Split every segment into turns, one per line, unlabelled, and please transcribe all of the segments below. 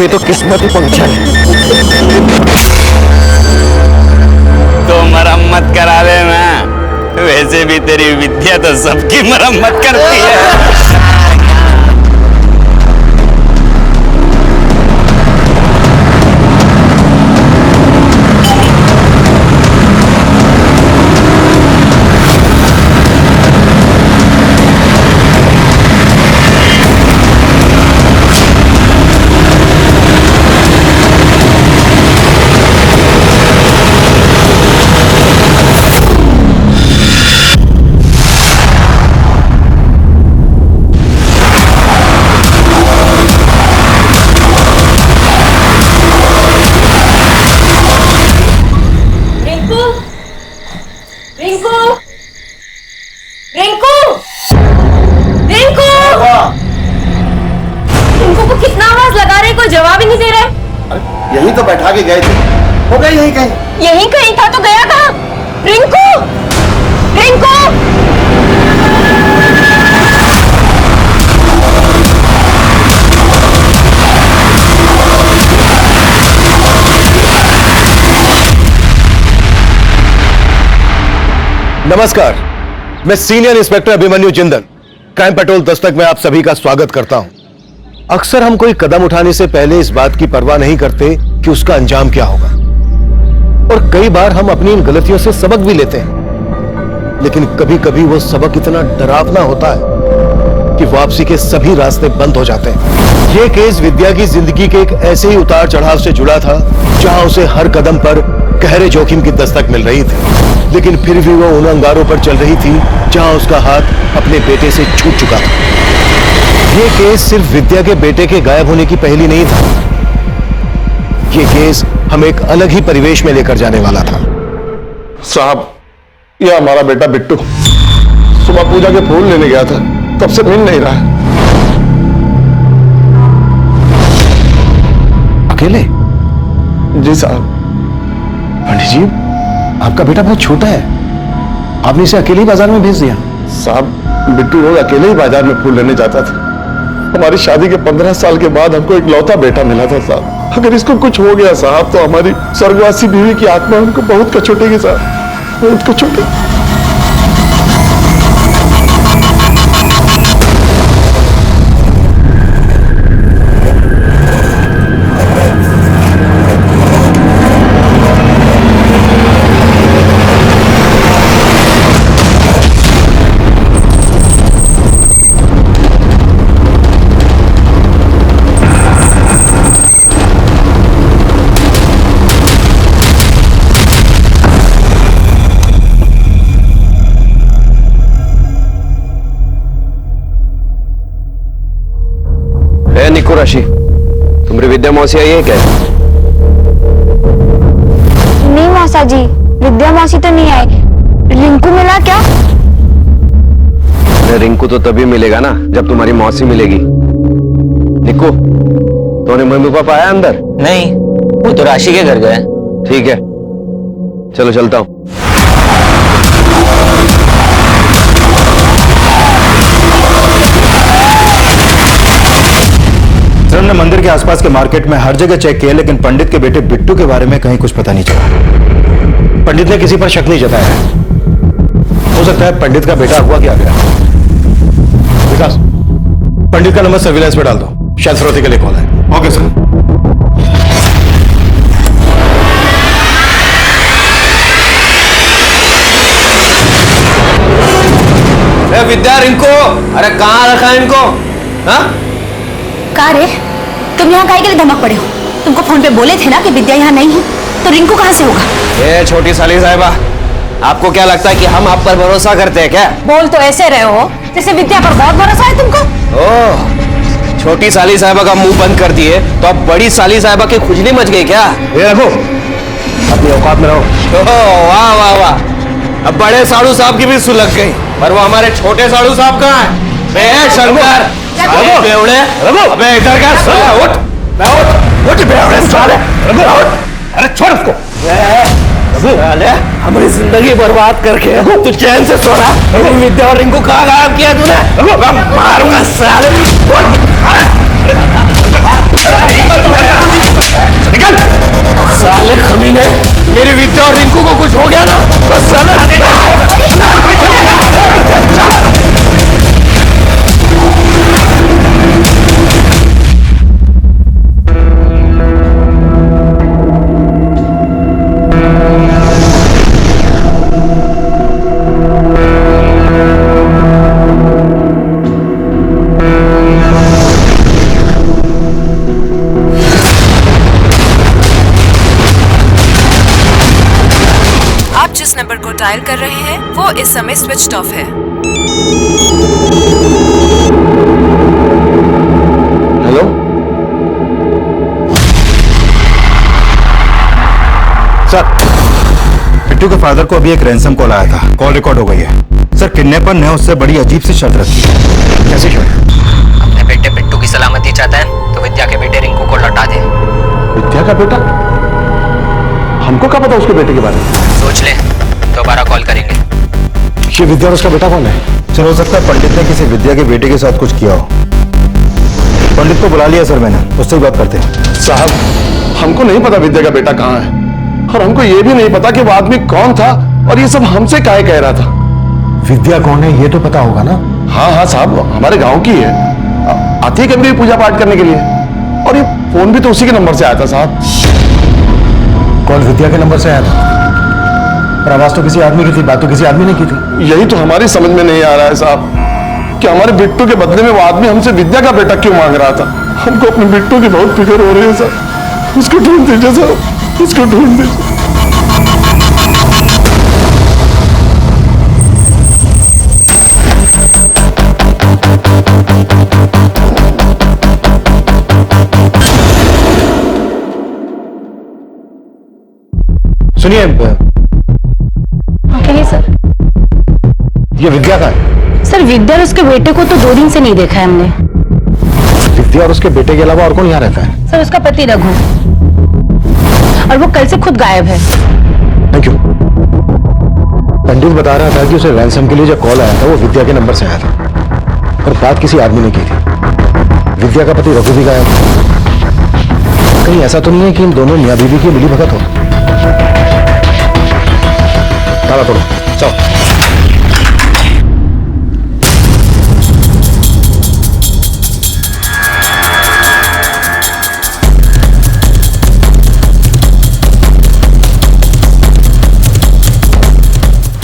ये तो किस्मत ही पहुंचा है।
तो मरम्मत करा लेना, वैसे भी तेरी विद्या तो सबकी मरम्मत करती है।
यही तो बैठा के गए थे, हो गए यही कहीं।
यही कहीं था तो गया कहाँ? रिंकू, रिंकू।
नमस्कार, मैं senior inspector Abhimanyu Jindal, crime petrol Dastak में आप सभी का स्वागत करता हूं। अक्सर हम कोई कदम उठाने से पहले इस बात की परवाह नहीं करते कि उसका अंजाम क्या होगा, और कई बार हम अपनी इन गलतियों से सबक भी लेते हैं, लेकिन कभी कभी वो सबक इतना डरावना होता है कि वापसी के सभी रास्ते बंद हो जाते हैं। ये केस विद्या की जिंदगी के एक ऐसे ही उतार चढ़ाव से जुड़ा था जहां उसे हर कदम पर गहरे जोखिम की दस्तक मिल रही थी, लेकिन फिर भी वो उन अंगारों पर चल रही थी जहां उसका हाथ अपने बेटे से छूट चुका था। ये केस सिर्फ विद्या के बेटे के गायब होने की पहेली नहीं था, ये केस हमें एक अलग ही परिवेश में लेकर जाने वाला था।
साहब, ये हमारा बेटा बिट्टू सुबह पूजा के फूल लेने गया था, तब से मिल नहीं रहा है।
अकेले?
जी साहब।
पंडित जी, आपका बेटा बहुत छोटा है, आपने इसे अकेले ही बाजार में भेज दिया?
साहब, बिट्टू रोज अकेले ही बाजार में फूल लेने जाता था। हमारी शादी के 15 साल के बाद हमको एक लौता बेटा मिला था साहब। अगर इसको कुछ हो गया साहब तो हमारी स्वर्गवासी बीवी की आत्मा हमको बहुत कचोटेगी साहब, बहुत कचोटेगी।
निको राशि, तुम्हारी विद्या मौसी आई है क्या?
नहीं मौसा जी, विद्या मौसी तो नहीं आई। रिंकू मिला क्या?
रिंकू तो तभी मिलेगा ना जब तुम्हारी मौसी मिलेगी। निको, तुम्हारे मम्मी पापा आया अंदर?
नहीं, वो तो राशि के घर गए।
ठीक है, चलो चलता हूं।
सर, हमने मंदिर के आसपास के मार्केट में हर जगह चेक किया, लेकिन पंडित के बेटे बिट्टू के बारे में कहीं कुछ पता नहीं चला। पंडित ने किसी पर शक नहीं जताया है। हो सकता है पंडित का बेटा अगवा किया गया। विकास, पंडित का नंबर सर्विलांस पे डाल दो, शायद फिरौती के लिए कॉल है। Okay sir.
विद्या, रिंकू, अरे कहाँ रखा है इनको? हाँ?
कहा रे, तुम यहाँ काहे के लिए धमक पड़े हो? तुमको फोन पे बोले थे ना कि विद्या यहाँ नहीं है, तो रिंकू कहाँ से होगा?
ये छोटी साली साहिबा, आपको क्या लगता है कि हम आप पर भरोसा करते हैं क्या?
बोल तो ऐसे रहे हो जैसे विद्या पर बहुत भरोसा है तुमको।
ओह, छोटी साली साहिबा का मुंह बंद कर दिए तो अब बड़ी साली साहिबा की खुजली मच गई क्या?
ये रखो, अपनी औकात में रहो।
ओह, वाह वाह वाह, अब बड़े साड़ू साहब की भी सुलग गई, पर वो हमारे छोटे साड़ू साहब कहाँ है? शंकर, बेवड़े, अबे इधर क्या? उठ, उठ बेवड़े साले, अरे छोड़ उसको। साले, हमारी जिंदगी बर्बाद करके तू चैन से सोना, विद्या और रिंकू कहाँ गायब किया तूने? मारूंगा साले। निकल। साले कमीने, मेरी विद्या और रिंकू को कुछ हो गया ना, बस साले।
आप जिस नंबर को डायल कर रहे हैं वो इस समय स्विच्ड ऑफ है।
हेलो,
सर, बिट्टू के फादर को अभी एक रैंसम कॉल आया था। कॉल रिकॉर्ड हो गई है। सर, किडनैपर ने उससे बड़ी अजीब सी शर्त रखी है।
कैसी शर्त?
अपने बेटे बिट्टू की सलामती चाहता है तो विद्या के बेटे रिंकू को लौटा दे।
विद्या का बेटा? हमको क्या पता उसके बेटे के बारे में?
सोच ले, दोबारा कॉल करेंगे।
ये विद्या और उसका बेटा कौन है?
सर, हो सकता है पंडित ने किसी विद्या के बेटे के साथ कुछ किया हो। पंडित को बुला लिया सर मैंने, उससे ही बात करते हैं।
साहब, हमको नहीं पता विद्या का बेटा कहाँ है, और हमको ये भी नहीं पता कि वो आदमी कौन था और ये सब हमसे काहे कह रहा था।
विद्या कौन है ये तो पता होगा ना?
हाँ हाँ साहब, हमारे गांव की है, आती है कभी पूजा पाठ करने के लिए, और ये फोन भी तो उसी के नंबर से आया था साहब।
कॉल विद्या के नंबर से आया था, पर आवाज तो किसी आदमी की थी, बात तो किसी आदमी ने की थी।
यही तो हमारी समझ में नहीं आ रहा है साहब कि हमारे बिट्टू के बदले में वो आदमी हमसे विद्या का बेटा क्यों मांग रहा था। हमको अपने बिट्टू की बहुत फिक्र हो रही है सर, उसको ढूंढ दीजिए सर, उसको ढूंढ दीजिए।
सुनिए,
कहिए सर।
ये विद्या का है?
सर, विद्या और उसके बेटे को तो 2 दिन से नहीं देखा है हमने।
विद्या और उसके बेटे के अलावा और कौन यहाँ रहता है?
सर, उसका पति रघु, और वो कल से खुद गायब है।
Thank you. पंडित बता रहा था कि उसे रैंसम के लिए जो कॉल आया था वो विद्या के नंबर से आया था, और बात किसी आदमी ने की थी। विद्या का पति रघु भी गायब है। कहीं ऐसा तो नहीं है कि इन दोनों मियां बीवी की मिलीभगत हो? ताला तोड़ो, चलो।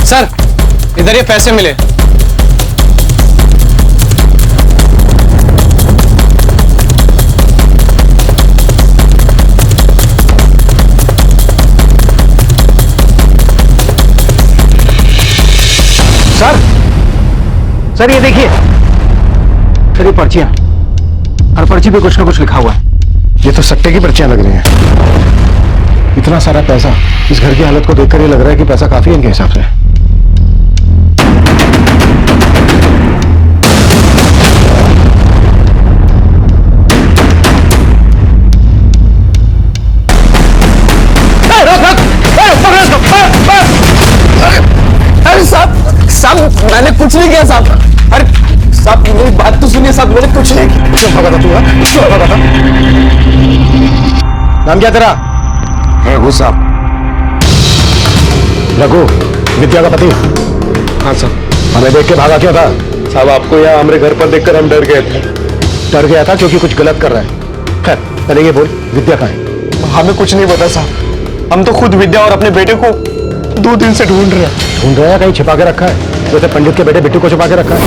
सर, इधर ये पैसे मिले।
सर ये देखिए, सर ये पर्चियां, हर पर्ची पे कुछ ना कुछ लिखा हुआ है। ये तो सट्टे की पर्चियां लग रही हैं। इतना सारा पैसा, इस घर की हालत को देखकर ये लग रहा है कि पैसा काफी है इनके हिसाब से।
अरे साहब, मैंने कुछ नहीं किया साहब। अरे साहब, मेरी बात तो सुनिए साहब, मैंने कुछ नहीं किया।
क्यों भागा था तू? क्यों भागा था? नाम क्या तेरा?
रघु साहब।
रघु, विद्या का पति?
हाँ सर।
हमें देख के भागा क्यों था?
साहब, आपको यहाँ हमारे घर पर देखकर हम डर गए थे।
डर गया था क्योंकि कुछ गलत कर रहा है। खैर, पहले ये बोल, विद्या कहाँ है?
हमें कुछ नहीं पता साहब, हम तो खुद विद्या और अपने बेटे को 2 दिन से ढूंढ रहे हैं।
ढूंढ रहा है? कहीं छिपा के रखा है जैसे पंडित के बेटे बिट्टू को छिपा के रखा है?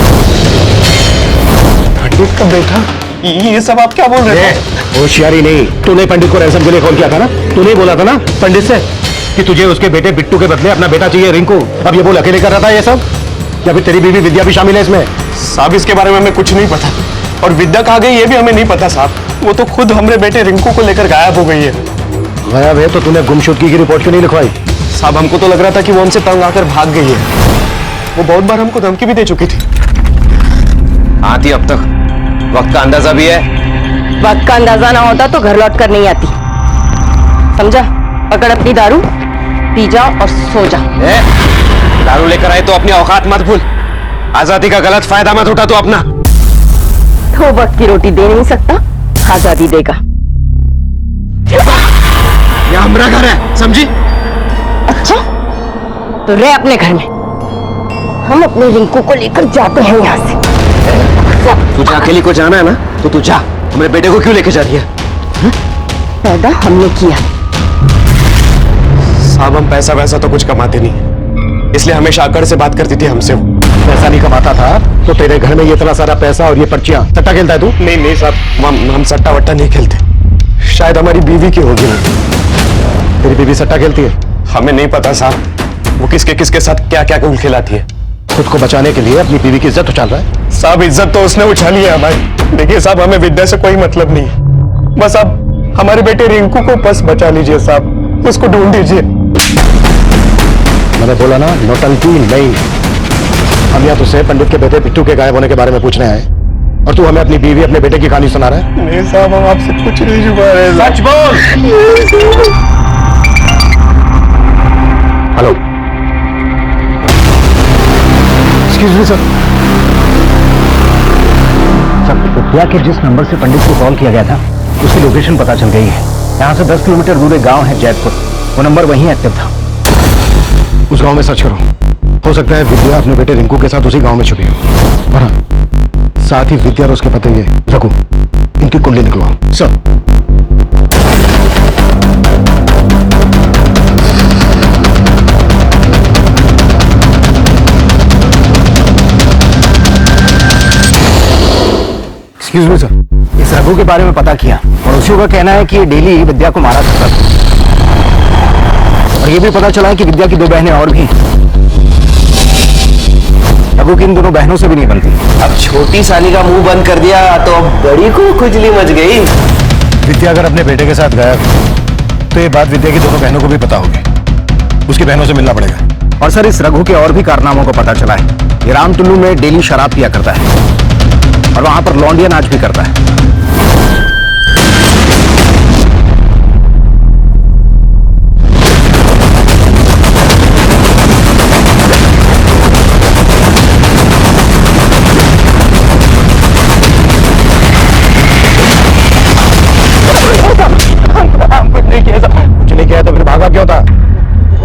पंडित का बेटा? ये सब आप क्या बोल रहे हैं?
होशियारी नहीं, तूने पंडित को रैंसम के लिए कॉल किया था ना? तूने बोला था ना पंडित से कि तुझे उसके बेटे बिट्टू के बदले अपना बेटा चाहिए रिंकू। अब ये बोल अकेले कर रहा था ये सब, या फिर तेरी बीवी विद्या भी शामिल है इसमें?
साहब, इसके बारे में हमें कुछ नहीं पता, और विद्या कहाँ गई ये भी हमें नहीं पता साहब। वो तो खुद हमारे बेटे रिंकू को लेकर गायब हो गई है।
गायब है तो तूने गुमशुदगी की रिपोर्ट क्यों नहीं लिखवाई?
साहब, हमको तो लग रहा था कि वो हमसे तंग आकर भाग गई है। वो बहुत बार हमको धमकी भी दे चुकी थी।
आती अब तक वक्त का अंदाजा भी है।
वक्त का अंदाजा ना होता तो घर लौट कर नहीं आती, समझा? पकड़ अपनी दारू, पी जा और सो जा।
दारू लेकर आए तो अपनी औकात मत भूल। आजादी का गलत फायदा मत उठा तो अपना।
तो वक्त की रोटी दे नहीं सकता, आजादी देगा।
यहाँ हमारा घर है, समझी?
अच्छा तो रह अपने घर में, हम अपने रिंकू को लेकर जाते हैं यहाँ से।
तुझे अकेली को जाना है ना, तो तू जा। हमारे बेटे को क्यों लेके जा रही है?
पैदा हमने किया।
साहब हम पैसा वैसा तो कुछ कमाते नहीं, इसलिए हमेशा आकर से बात करती थी हमसे।
पैसा नहीं कमाता था तो तेरे घर में ये इतना सारा पैसा और ये पर्चियां, सट्टा खेलता है तू?
नहीं नहीं साहब, हम सट्टा वट्टा नहीं खेलते। शायद हमारी बीवी की होगी ना।
तेरी बीवी सट्टा खेलती है?
हमें नहीं पता साहब, वो किसके किसके साथ क्या क्या खेल खिलाती है।
खुद को बचाने के लिए अपनी बीवी की इज्जत उछाल रहा है।
साहब इज्जत तो उसने उछाली है हमारी। देखिए साहब, हमें विद्या से कोई मतलब नहीं है। बस आप हमारे बेटे रिंकू को बस बचा लीजिए साहब, उसको ढूंढ दीजिए।
मैंने बोला ना, नौटंकी नहीं। हम यहाँ तुझसे पंडित के बेटे बिट्टू के गायब होने के बारे में पूछने आए और तू हमें अपनी बीवी अपने बेटे की कहानी सुना रहा है।
नहीं साहब, हम आपसे कुछ नहीं छुपा रहे।
सच बोल। Hello, excuse me sir. Vidya के जिस नंबर से पंडित को कॉल किया गया था उसकी लोकेशन पता चल गई है। यहाँ से 10 किलोमीटर दूर एक गांव है जैतपुर, वो नंबर वहीं एक्टिव था। उस गांव में सर्च करो, हो सकता है विद्या अपने बेटे रिंकू के साथ उसी गांव में छुपी हो। और हाँ, साथ ही विद्या और उसके पति ये रघु, इनकी कुंडली निकलवाओ। सर। एक्सक्यूज मी सर, इस रघु के बारे में पता किया, पड़ोसियों का कहना है कि ये डेली विद्या को मारा करता था। और ये भी पता चला है कि विद्या की 2 बहनें और भी। रघु की इन दोनों बहनों से भी नहीं बनती।
अब छोटी साली का मुंह बंद कर दिया तो अब बड़ी को खुजली मच गई।
विद्या अगर अपने बेटे के साथ गया तो ये बात विद्या की दोनों बहनों को भी पता होगी। उसकी बहनों से मिलना पड़ेगा। और सर, इस रघु के और भी कारनामों को पता चला है। ये रामटुल्लू में डेली शराब पिया करता है और वहां पर लौंडिया नाच भी करता है। कुछ नहीं किया तो फिर भागा क्यों था?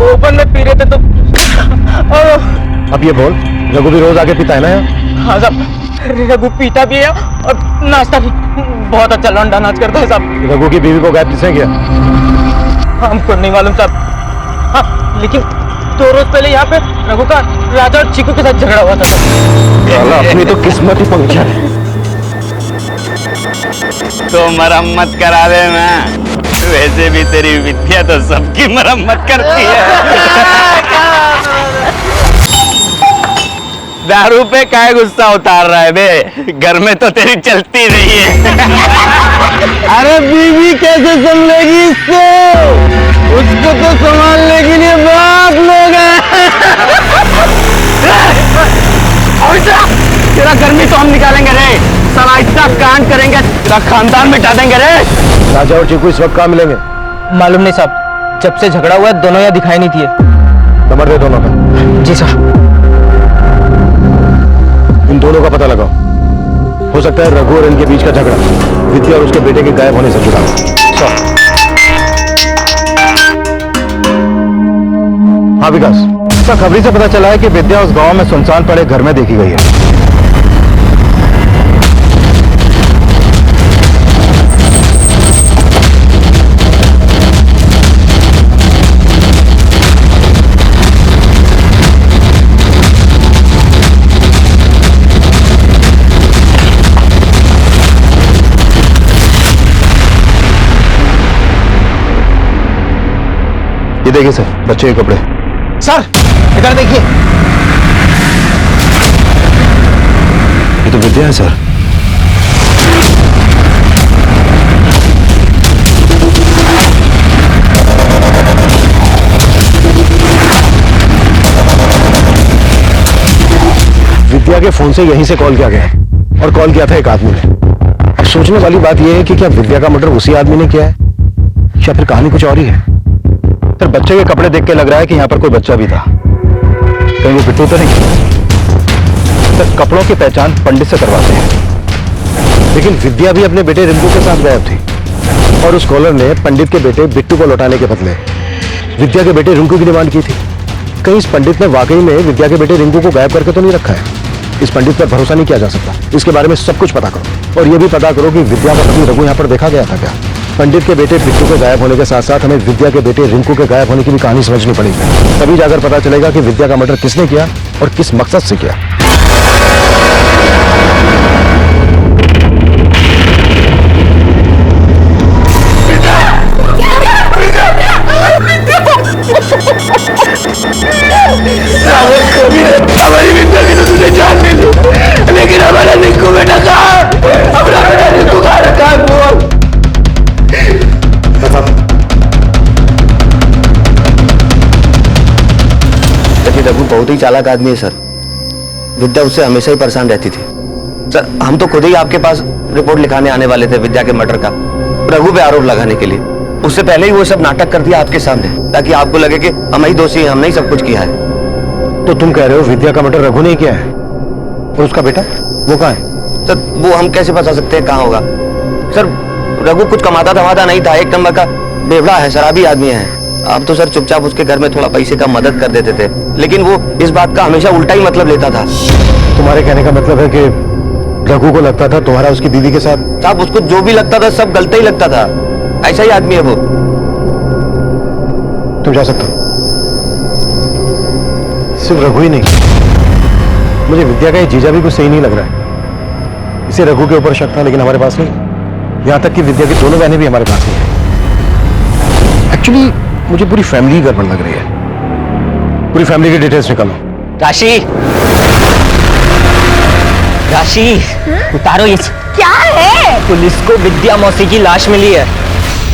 ओपन में पी रहे थे तो।
अब ये बोल, रघु भी रोज आके पीता है ना यहाँ?
हाँ साहब, रघु पीता भी है और नाचता भी। बहुत अच्छा लौंडा नाच करता है साहब।
रघु की बीवी को गायब किसने किया?
हमको नहीं मालूम साहब। हाँ, लेकिन 2 रोज पहले यहाँ पे रघु का राजा और चीकू के साथ झगड़ा हुआ था।
अपनी तो किस्मत ही पंक्चर है।
तो मरम्मत करा दे मैं, वैसे भी तेरी विद्या तो सबकी मरम्मत करती है। दारू पे काय गुस्सा उतार रहा है बे, घर में तो तेरी चलती नहीं है।
अरे बीवी कैसे संभलेगी इसको? उसको तो संभालने के लिए बाप लोग हैं। तेरा गर्मी तो हम निकालेंगे रे, साला इतना कांड करेंगे तेरा खानदान मिटा देंगे रे।
राजा और चीकू इस वक्त कहाँ मिलेंगे?
मालूम नहीं साहब, जब से झगड़ा हुआ है दोनों यहाँ दिखाई नहीं दिए।
नंबर दे दोनों का।
जी साहब।
इन दोनों का पता लगाओ, हो सकता है रघु और इनके बीच का झगड़ा विद्या और उसके बेटे के गायब होने से जुड़ा हो। हाँ विकास, सर खबरी से पता चला है कि विद्या उस गांव में सुनसान पड़े घर में देखी गई है। ये देखिए सर, बच्चे के कपड़े।
सर इधर देखिए,
ये तो विद्या है सर। विद्या के फोन से यहीं से कॉल किया गया और कॉल किया था एक आदमी ने। अब सोचने वाली बात यह है कि क्या विद्या का मर्डर उसी आदमी ने किया है या फिर कहानी कुछ और ही है। सर बच्चे के कपड़े देख के लग रहा है कि यहाँ पर कोई बच्चा भी था। कहीं वो बिट्टू तो नहीं? सर कपड़ों की पहचान पंडित से करवाते हैं, लेकिन विद्या भी अपने बेटे रिंकू के साथ गायब थी।
और उस कॉलर ने पंडित के बेटे बिट्टू को लौटाने के बदले विद्या के बेटे रिंकू की डिमांड की थी। कहीं इस पंडित ने वाकई में विद्या के बेटे रिंकू को गायब करके तो नहीं रखा है? इस पंडित पर भरोसा नहीं किया जा सकता। इसके बारे में सब कुछ पता करो और यह भी पता करो कि विद्या का पति रघु यहाँ पर देखा गया था क्या। पंडित के बेटे बिट्टू के गायब होने के साथ साथ हमें विद्या के बेटे रिंकू के गायब होने की भी कहानी समझनी पड़ेगी। तभी जाकर पता चलेगा कि विद्या का मर्डर किसने किया और किस मकसद से किया।
हमारी विद्या की तो तुझे जान नहीं दी, लेकिन हमारा रिंकू बेटा कहाँ? हमारा बेटा रिंकू कहाँ रखा है? बोल।
लेकिन रघु बहुत ही चालाक आदमी है सर। विद्या उससे हमेशा ही परेशान रहती थी। सर हम तो खुद ही आपके पास रिपोर्ट लिखाने आने वाले थे विद्या के मर्डर का, रघु पे आरोप लगाने के लिए। उससे पहले ही वो सब नाटक कर दिया आपके सामने, ताकि आपको लगे कि हम ही दोषी हैं, हमने ही सब कुछ किया है।
तो तुम कह रहे हो विद्या का मर्डर रघु ने किया है और उसका बेटा वो कहाँ है?
सर वो हम कैसे बता सकते हैं कहाँ होगा? सर रघु कुछ कमाता धमाता नहीं था, एक नंबर का बेवड़ा है, शराबी आदमी है। आप तो सर चुपचाप उसके घर में थोड़ा पैसे का मदद कर देते थे, लेकिन वो इस बात का हमेशा उल्टा ही मतलब लेता था।
तुम्हारे कहने का मतलब है कि रघु को लगता था तुम्हारा उसकी दीदी के साथ?
साहब उसको जो भी लगता था सब गलत ही लगता था, ऐसा ही आदमी है वो।
तुम जा सकते हो। सिर्फ रघु ही नहीं, मुझे विद्या का ये जीजा भी कुछ सही नहीं लग रहा है। इसे रघु के ऊपर शक था लेकिन हमारे पास नहीं। यहां तक कि विद्या की दोनों बहनें भी हमारे पास नहीं है। एक्चुअली मुझे पूरी फैमिली गड़बड़ लग रही है। पूरी फैमिली की डिटेल्स निकालो।
राशि, राशि उतारो ये।
क्या है?
पुलिस को विद्या मौसी की लाश मिली है।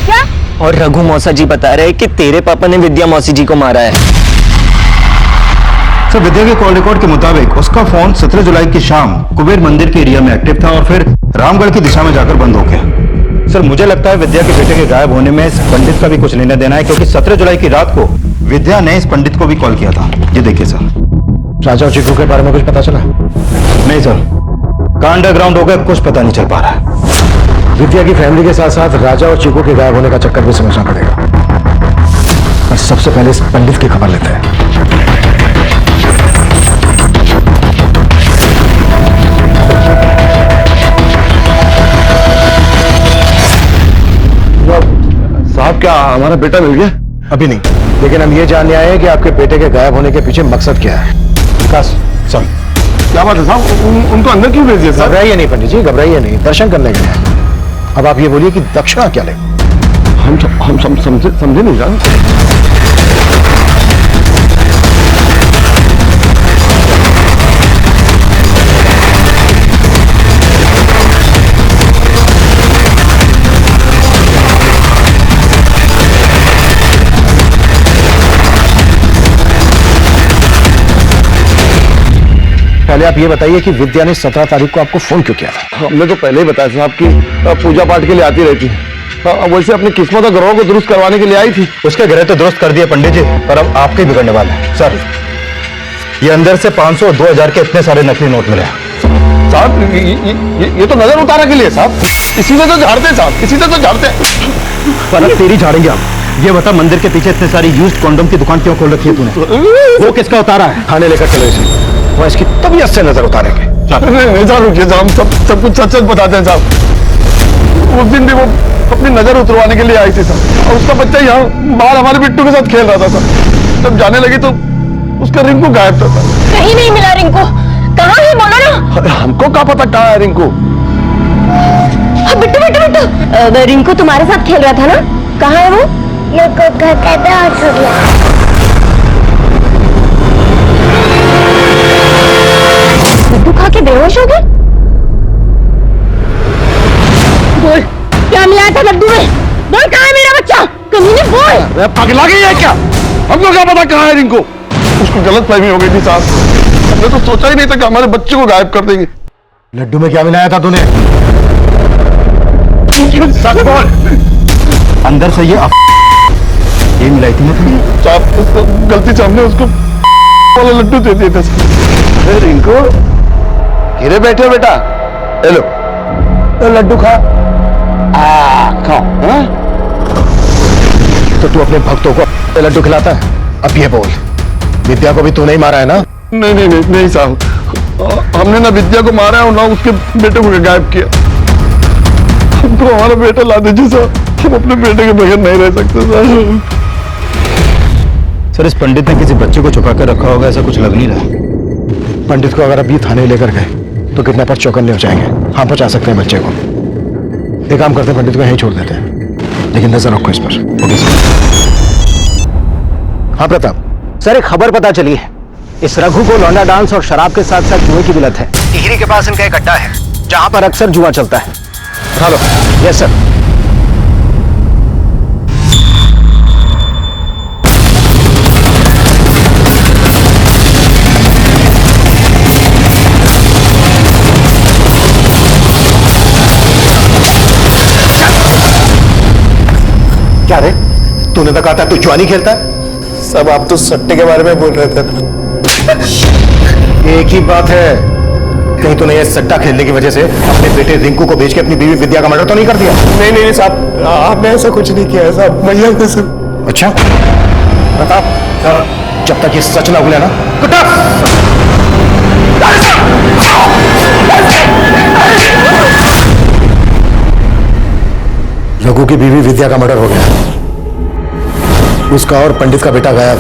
क्या?
और रघु मौसा जी बता रहे हैं कि तेरे पापा ने विद्या मौसी जी को मारा है।
सर विद्या के कॉल रिकॉर्ड के मुताबिक उसका फोन 17 जुलाई की शाम कुबेर मंदिर के एरिया में एक्टिव था और फिर रामगढ़ की दिशा में जाकर बंद हो गया। सर मुझे लगता है विद्या के बेटे के गायब होने में इस पंडित का भी कुछ लेना देना है, क्योंकि 17 जुलाई की रात को विद्या ने इस पंडित को भी कॉल किया था। ये देखिए सर।
राजा और चिक्कू के बारे में कुछ पता चला?
नहीं सर, का अंडरग्राउंड हो गया, कुछ पता नहीं चल पा रहा है।
विद्या की फैमिली के साथ साथ राजा और चिक्कू के गायब होने का चक्कर भी समझना पड़ेगा। और सबसे पहले इस पंडित की खबर लेते हैं।
साहब क्या हमारा बेटा मिल गया?
अभी नहीं, लेकिन हम ये जानने आए हैं कि आपके बेटे के गायब होने के पीछे मकसद क्या है। विकास चल।
क्या बात है साहब, उनको अंदर क्यों भेज दिया साहब?
घबराइए नहीं पंडित जी, घबराइए नहीं, दर्शन करने गए हैं। अब आप ये बोलिए कि दक्षिणा क्या ले?
हम समझे नहीं साहब।
पहले आप ये बताइए कि विद्या ने 17 तारीख को आपको फोन क्यों किया था?
हमने तो पहले ही बताया साहब कि पूजा पाठ के लिए आती रहती है। वैसे अपनी किस्मत और ग्रहों को दुरुस्त करवाने के लिए आई थी।
उसके ग्रह तो दुरुस्त कर दिए पंडित जी, पर अब आपके बिगड़ने वाला है। सर ये अंदर से 500 और 2000 के इतने सारे नकली नोट मिले हैं।
साहब ये तो नजर उतारा के लिए साहब, इसी से तो झाड़ते साहब, इसी से तो झाड़ते।
पर अब तेरी झाड़ेंगे आप। ये बता मंदिर के पीछे इतने सारी यूज्ड कंडोम की दुकान क्यों खोल रखी है तूने? वो किसका उतारा है?
थाने लेकर चलो इसे, वह इसकी तबीयत से नजर उतारेंगे।
रुकिए साहब, सब कुछ सच सच बताते हैं साहब। उस दिन भी वो अपनी नजर उतरवाने के लिए आई थी साहब, और उसका बच्चा यहाँ बाहर हमारे बिट्टू के साथ खेल रहा था साहब। जब जाने लगी तो उसका रिंकू गायब था साहब।
कहीं नहीं मिला रिंकू। कहाँ है बोलो ना।
हमको क्या पता कहाँ है रिंकू?
बिट्टू बिट्टू बिट्टू, रिंकू तुम्हारे साथ खेल रहा था ना, कहाँ है वो? लड्डू खा के बेहोश हो गए? बोल क्या मिलाया था लड्डू में? बोल कहाँ है मेरा बच्चा? कमीने बोल।
पगला गई है क्या? हमको क्या पता कहाँ है रिंकू? उसको गलत फहमी हो गई थी साहब, हमने तो सोचा ही नहीं था कि हमारे बच्चे को गायब कर देंगे।
लड्डू में क्या मिलाया था तूने?
सच बोल।
अंदर से ये मिलाई थी ना तुमने?
साहब उसको गलती से हमने उसको वाला लड्डू दे दिए थे। अरे रिंकू गिरे बैठे बेटा, हेलो
लड्डू खा।
तो तू अपने भक्तों को लड्डू खिलाता है? अब ये बोल, विद्या को भी तू नहीं मारा है ना?
नहीं नहीं नहीं नहीं साहब, हमने ना विद्या को मारा है और ना उसके बेटे को गायब किया। हमको हमारा बेटा ला दीजिए साहब, हम अपने बेटे के बगैर नहीं रह सकते साहब।
सर, इस पंडित ने किसी बच्चे को छुपा कर रखा होगा, ऐसा कुछ लग नहीं रहा।
पंडित को अगर अभी थाने लेकर गए तो किडनैपर चौकन्ने हो जाएंगे। हाँ, बचा सकते हैं बच्चे को। एक काम करते हैं, पंडित को यहीं छोड़ देते हैं, लेकिन नजर रखो इस पर। Okay sir. हाँ प्रताप
सर, एक खबर पता चली है। इस रघु को लौंडा डांस और शराब के साथ साथ जुए की भी लत है। टिहरी के पास इनका एक अड्डा है जहां पर अक्सर जुआ चलता है। उठा लो। Yes sir.
क्या रे, तूने तो कहा था तू जुआ नहीं खेलता है?
सब आप तो सट्टे के बारे में बोल रहे थे।
एक ही बात है, कहीं तूने ये सट्टा खेलने की वजह से अपने बेटे रिंकू को बेच के अपनी बीवी विद्या का मर्डर तो नहीं कर दिया?
नहीं नहीं साहब, आपने ऐसा कुछ नहीं किया है साहब, भैया ने सब।
अच्छा प्रताप, जब तक ये सच ना उगले ना, रघु की बीवी विद्या का मर्डर हो गया, उसका और पंडित का बेटा गायब।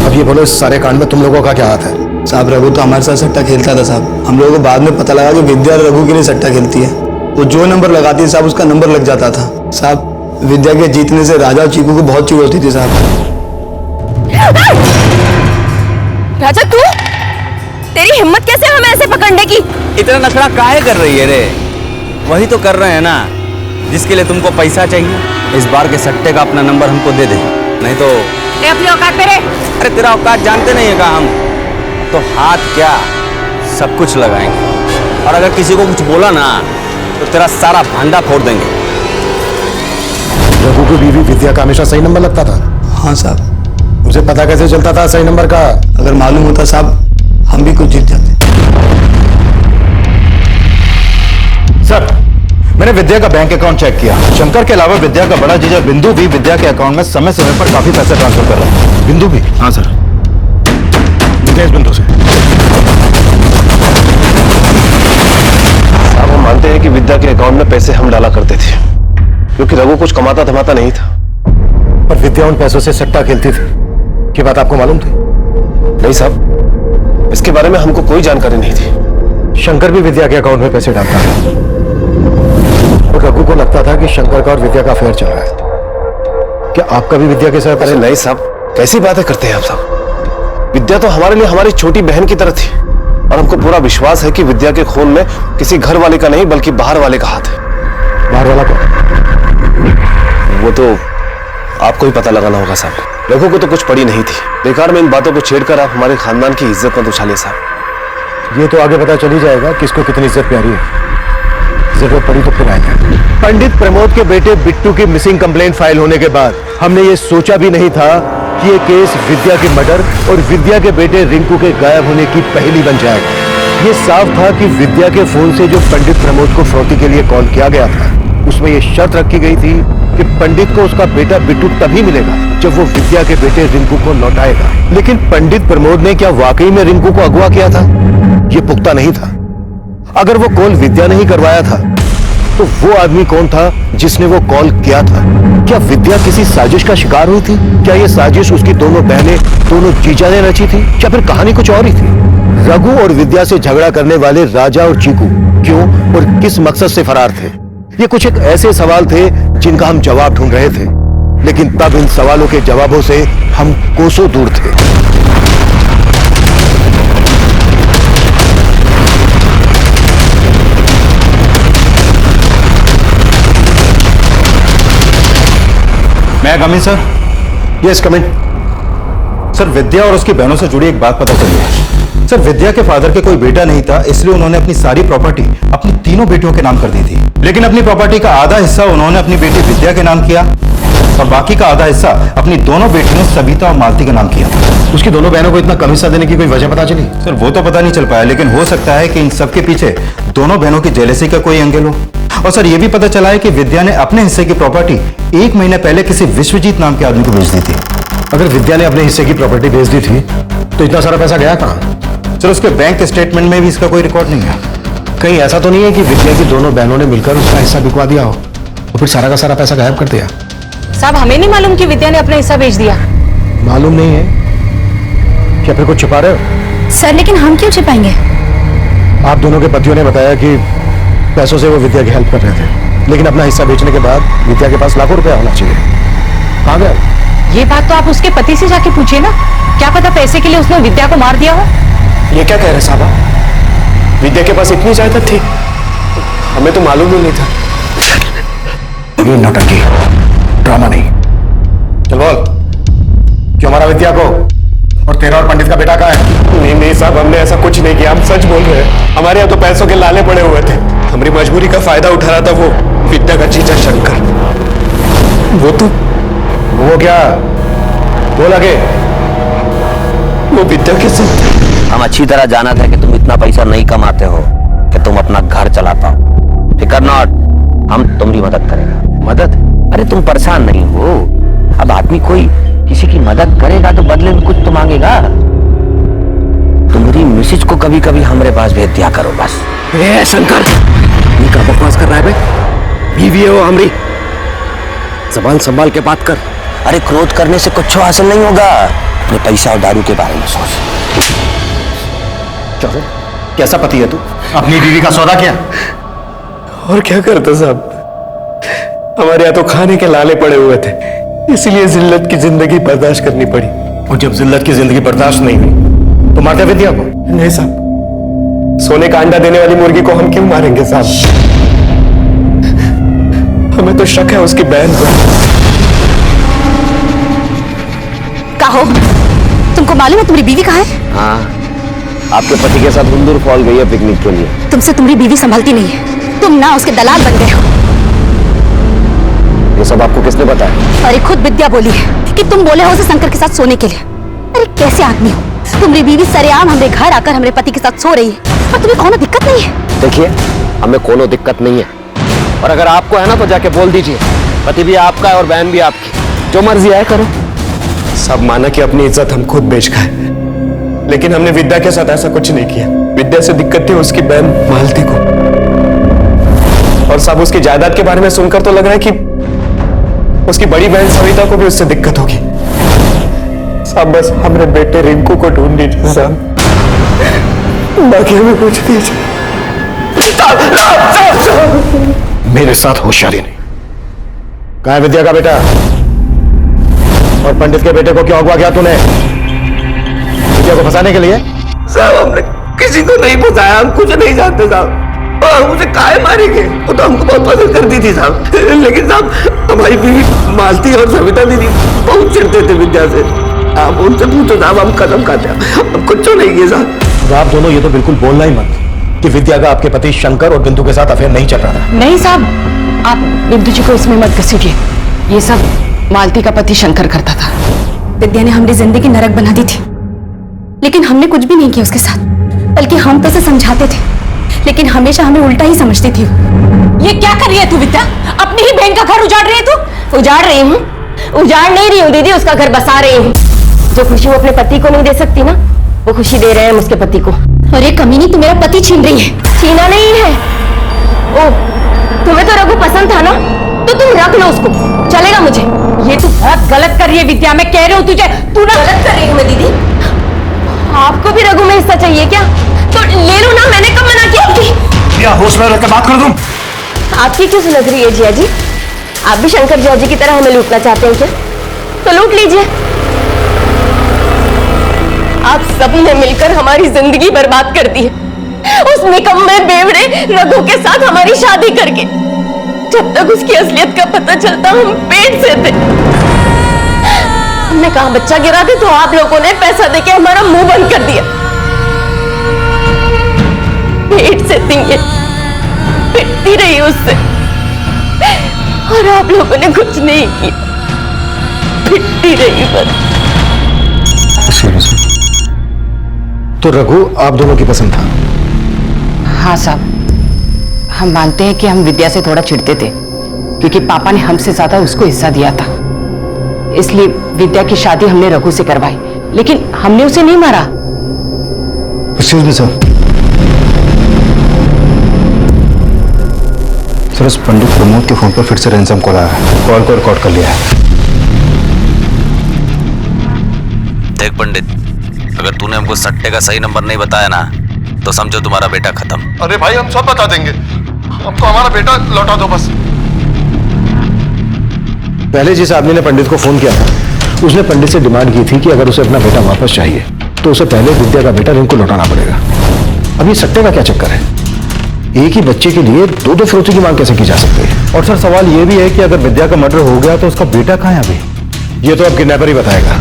अब ये बोलो, इस सारे कांड में तुम लोगों का क्या हाथ है?
साहब, रघु तो हमारे साथ सट्टा खेलता था साहब। हम लोगों को बाद में पता लगा कि विद्या रघु के लिए सट्टा खेलती है। वो जो नंबर लगाती है साहब, उसका नंबर लग जाता था साहब। विद्या के जीतने से राजा और चीकू को बहुत चिढ़ होती थी साहब।
राजा, तू, तेरी हिम्मत कैसे हमें ऐसे पकड़ने की?
इतना नखरा काहे कर रही है रे? वही तो कर रहे हैं ना जिसके लिए तुमको पैसा चाहिए। इस बार के सट्टे का अपना नंबर हमको दे दे, नहीं तो
अपनी औकात पे रहे।
अरे तेरा औकात जानते नहीं है का हम तो हाथ क्या सब कुछ लगाएंगे, और अगर किसी को कुछ बोला ना तो तेरा सारा भांडा फोड़ देंगे।
रघु की बीवी विद्या का हमेशा सही नंबर लगता था?
हाँ साहब।
उसे पता कैसे चलता था सही नंबर का?
अगर मालूम होता साहब, हम भी कुछ जीत जाते।
सर, मैंने विद्या का बैंक अकाउंट चेक किया। शंकर के अलावा विद्या का बड़ा जीजा बिंदु भी विद्या के अकाउंट में समय समय पर काफी पैसे ट्रांसफर कर रहा है।
बिंदु भी?
हाँ सर।
इस बिंदु से
साहब, हम मानते हैं कि विद्या के अकाउंट में पैसे हम डाला करते थे, क्योंकि रघु कुछ कमाता धमाता नहीं था।
पर विद्या उन पैसों से सट्टा खेलती थी, ये बात आपको मालूम थी?
नहीं साहब, इसके बारे में हमको कोई जानकारी नहीं थी।
शंकर भी विद्या के अकाउंट में पैसे डालता था, और रघु को लगता था कि शंकर का और विद्या का अफेयर चल रहा है। क्या आपका भी विद्या के साथ?
अरे नहीं साहब, कैसी बातें करते हैं आप साहब। विद्या तो हमारे लिए हमारी छोटी बहन की तरह थी, और हमको पूरा विश्वास है कि विद्या के खून में किसी घर वाले का नहीं बल्कि बाहर वाले का हाथ है।
बाहर वाला कौन?
वो तो आपको ही पता लगाना होगा साहब। रघु को तो कुछ पड़ी नहीं थी। बेकार में इन बातों को छेड़कर आप हमारे खानदान की इज्जत मत उछालिए साहब।
ये तो आगे पता चल ही जाएगा किसको कितनी इज्जत प्यारी है। जरूरत पड़ी तो फिर आएंगे। पंडित प्रमोद के बेटे बिट्टू की मिसिंग कंप्लेंट फाइल होने के बाद हमने ये सोचा भी नहीं था कि ये केस विद्या के मर्डर और विद्या के बेटे रिंकू के गायब होने की पहेली बन जाएगा। ये साफ था कि विद्या के फोन से जो पंडित प्रमोद को फौती के लिए कॉल किया गया था, उसमें ये शर्त रखी गई थी कि पंडित को उसका बेटा बिट्टू तभी मिलेगा जब वो विद्या के बेटे रिंकू को लौटाएगा। लेकिन पंडित प्रमोद ने क्या वाकई में रिंकू को अगवा किया था? ये पुख्ता नहीं था। अगर वो कॉल विद्या ने ही करवाया था तो वो आदमी कौन था जिसने वो कॉल किया था? क्या विद्या किसी साजिश का शिकार हुई थी? क्या ये साजिश उसकी दोनों बहनें, दोनों जीजा ने रची थी, या फिर कहानी कुछ और ही थी? रघु और विद्या से झगड़ा करने वाले राजा और चीकू क्यों और किस मकसद से फरार थे? ये कुछ एक ऐसे सवाल थे जिनका हम जवाब ढूंढ रहे थे, लेकिन तब इन सवालों के जवाबों से हम कोसों दूर थे।
मैं कम इन सर?
यस, कम इन।
सर, विद्या और उसकी बहनों से जुड़ी एक बात पता चली है। सर, विद्या के फादर के कोई बेटा नहीं था, इसलिए उन्होंने अपनी सारी प्रॉपर्टी अपनी तीनों बेटियों के नाम कर दी थी। लेकिन अपनी प्रॉपर्टी का आधा हिस्सा उन्होंने अपनी बेटी विद्या के नाम किया और बाकी का आधा हिस्सा अपनी दोनों बेटियों सविता और मालती के नाम किया।
उसकी दोनों बहनों को इतना कम हिस्सा देने की कोई वजह पता चली?
सर वो तो पता नहीं चल पाया, लेकिन हो सकता है कि इन सब के पीछे दोनों बहनों की जेलसी का कोई एंगल हो। और सर ये भी पता चला है कि विद्या ने अपने हिस्से की प्रॉपर्टी 1 महीने पहले किसी विश्वजीत नाम के आदमी को बेच दी थी।
अगर विद्या ने अपने हिस्से की प्रॉपर्टी बेच दी थी तो इतना सारा पैसा गया कहाँ?
सर उसके बैंक स्टेटमेंट में भी इसका कोई रिकॉर्ड नहीं है।
कहीं ऐसा तो नहीं है कि विद्या की दोनों बहनों ने मिलकर उसका हिस्सा बिकवा दिया हो और फिर सारा का सारा पैसा गायब कर दिया?
साहब हमें नहीं मालूम कि विद्या ने अपना हिस्सा बेच दिया।
मालूम नहीं है? क्या फिर कुछ छुपा रहे हो?
सर लेकिन हम क्यों छिपाएंगे?
आप दोनों के पतियों ने बताया कि पैसों से वो विद्या की हेल्प कर रहे थे, लेकिन अपना हिस्सा बेचने के बाद विद्या के पास लाखों रुपया होना चाहिए। कहाँ गया?
ये बात तो आप उसके पति से जाके पूछिए ना, क्या पता पैसे के लिए उसने विद्या को मार दिया हो।
ये क्या कह रहे साहब? विद्या के पास इतनी जायदाद थी? हमें तो मालूम ही नहीं था।
ये नौटंकी, ड्रामा नहीं। चल बोल, क्यों मारा विद्या को? और तेरा और पंडित का बेटा कहाँ है?
नहीं साहब, हमने ऐसा कुछ नहीं किया, हम सच बोल रहे हैं। हमारे यहाँ तो पैसों के लाले पड़े हुए थे, हमारी मजबूरी का फायदा उठा रहा था वो विद्या का जीजा शंकर।
वो क्या? बोल आगे।
वो विद्या के साथ।
हम अच्छी तरह जाना था कि तुम इतना पैसा नहीं कमाते हो कि तुम अपना घर चला पाओ। फिकर नॉट, हम तुम्हारी मदद करेंगे। मदद? अरे तुम परेशान नहीं हो। अब आदमी कोई किसी की मदद करेगा तो बदले में कुछ तो मांगेगा। तुम्हारी मिसेज को कभी कभी हमारे पास भेज दिया करो बस।
ए शंकर, ये क्या बकवास कर रहा है बे? बीवी है वो हमारी, जबान संभाल के बात कर।
अरे क्रोध करने से कुछ हासिल नहीं होगा, अपने पैसा और दारू के बारे में सोच।
चलो, कैसा पति है तू? अपनी बीवी का सौदा किया?
और क्या करता साहब, हमारे यहाँ तो खाने के लाले पड़े हुए थे, इसलिए जिल्लत की जिंदगी बर्दाश्त करनी पड़ी।
और जब जिल्लत की जिंदगी बर्दाश्त नहीं हुई तो मारते विद्या को?
नहीं साहब, सोने का अंडा देने वाली मुर्गी को हम क्यों मारेंगे साहब? हमें तो शक है उसकी बहन पर।
कहो, तुमको मालूम है तुम्हारी बीवी कहाँ है?
हाँ, आपके पति के साथ हुंदुर फॉल गई है पिकनिक के लिए।
तुमसे तुम्हारी बीवी संभलती नहीं है, तुम ना उसके दलाल बन गए हो।
ये सब आपको किसने बताया?
अरे खुद विद्या बोली है कि तुम बोले हो उसे शंकर के साथ सोने के लिए। अरे कैसे आदमी हो? तुम्हारी बीवी सरेआम हमारे घर आकर हमारे पति के साथ सो रही है और तुम्हें कोनो दिक्कत नहीं है?
देखिए, हमें कोनो दिक्कत नहीं है, और अगर आपको है ना तो जाके बोल दीजिए। पति भी आपका है और बहन भी आपकी, जो मर्जी है करो।
सब माना कि अपनी इज्जत हम खुद बेच खाए, लेकिन हमने विद्या के साथ ऐसा कुछ नहीं किया। विद्या से दिक्कत थी उसकी बहन मालती को, और सब उसकी जायदाद के बारे में सुनकर तो लग रहा है कि उसकी बड़ी बहन सविता को भी उससे दिक्कत होगी। साहब बस हमारे बेटे रिंकू को ढूंढ दीजिए साहब, बाकी हमें कुछ दीजिए।
मेरे साथ होशियारी नहीं। कहाँ है विद्या का बेटा? और पंडित के बेटे को क्यों अगवा किया तूने? विद्या को फंसाने के लिए?
साहब हमने किसी को नहीं फंसाया, हम कुछ नहीं जानते साहब। हम उसे काहे मारेंगे? वो तो हमको बहुत पसंद करती थी साहब, लेकिन साहब हमारी बीवी मालती और सविता दीदी बहुत चिढ़ते थे विद्या से। आप उनसे पूछो साहब, हम कसम खाते हैं हम कुछ नहीं किए साहब।
तो आप दोनों ये तो बिल्कुल बोलना ही मत कि विद्या का आपके पति शंकर और बिंदु के साथ अफेयर नहीं चल रहा था।
नहीं साहब, आप बिंदु जी को इसमें मत घसीटिए। ये सब मालती का पति शंकर करता था।
विद्या ने हमारी जिंदगी नरक बना दी थी, लेकिन हमने कुछ भी नहीं किया उसके साथ, बल्कि हम तो उसे समझाते थे, लेकिन हमेशा हमें उल्टा ही समझती थी।
ये क्या कर रही है तू विद्या? अपनी ही बहन का घर उजाड़ रही है तू? उजाड़ रही हूँ? उजाड़ नहीं रही हूँ दीदी, उसका घर बसा रही हूँ। जो खुशी वो अपने पति को नहीं दे सकती ना, वो खुशी दे रहे हैं हम उसके पति को।
अरे कमीनी, तू मेरा पति छीन रही है।
छीना नहीं है। ओ, तुम्हें तो रघु पसंद था ना, तो तुम रख लो उसको, चलेगा मुझे। ये तू बहुत गलत कर रही है विद्या, मैं कह रही हूँ तुझे। तू ना गलत कर रही हूँ मैं दीदी। आपको भी रघु में हिस्सा चाहिए क्या? तो ले लो ना, मैंने कब मना किया आपकी?
या होश में रख के बात कर तुम।
आपकी क्यों सुलग रही है जिया जी? आप भी शंकर जिया जी की तरह हमें लूटना चाहते हैं क्या? तो लूट लीजिए। आप सबने मिलकर हमारी जिंदगी बर्बाद कर दी है, उस निकम्मे बेवड़े रघु के साथ हमारी शादी करके। जब तक उसकी असलियत का पता चलता हम पेट से थे। हमने कहा बच्चा गिरा दे, तो आप लोगों ने पैसा देके हमारा मुंह बंद कर दिया। पेट से थी ये, पिटती रही उससे, और आप लोगों ने कुछ नहीं किया। पिटती रही बस।
तो रघु आप दोनों की पसंद था?
हाँ साहब, हम मानते हैं कि हम विद्या से थोड़ा चिढ़ते थे क्योंकि पापा ने हमसे ज्यादा उसको हिस्सा दिया था, इसलिए विद्या की शादी हमने रघु से करवाई, लेकिन हमने उसे नहीं मारा।
Excuse me sir. सर, इस पंडित प्रमोद के फोन पर फिर से रैंसम कॉल आया है। कॉल को रिकॉर्ड कर लिया है।
देख पंडित, अगर तूने हमको सट्टे का सही नंबर नहीं बताया ना तो समझो तुम्हारा बेटा खत्म।
अरे भाई हम सब बता देंगे, हमको हमारा बेटा लौटा दो बस।
पहले जिस आदमी ने पंडित को फोन किया था उसने पंडित से डिमांड की थी कि अगर उसे अपना बेटा वापस चाहिए तो उसे पहले विद्या का बेटा रिंकू लौटाना पड़ेगा। अब ये सट्टे का क्या चक्कर है? एक ही बच्चे के लिए दो दो फिरौती की मांग कैसे की जा सकती है? और सर सवाल ये भी है कि अगर विद्या का मर्डर हो गया तो उसका बेटा कहाँ है अभी? ये तो अब किडनैपर ही बताएगा।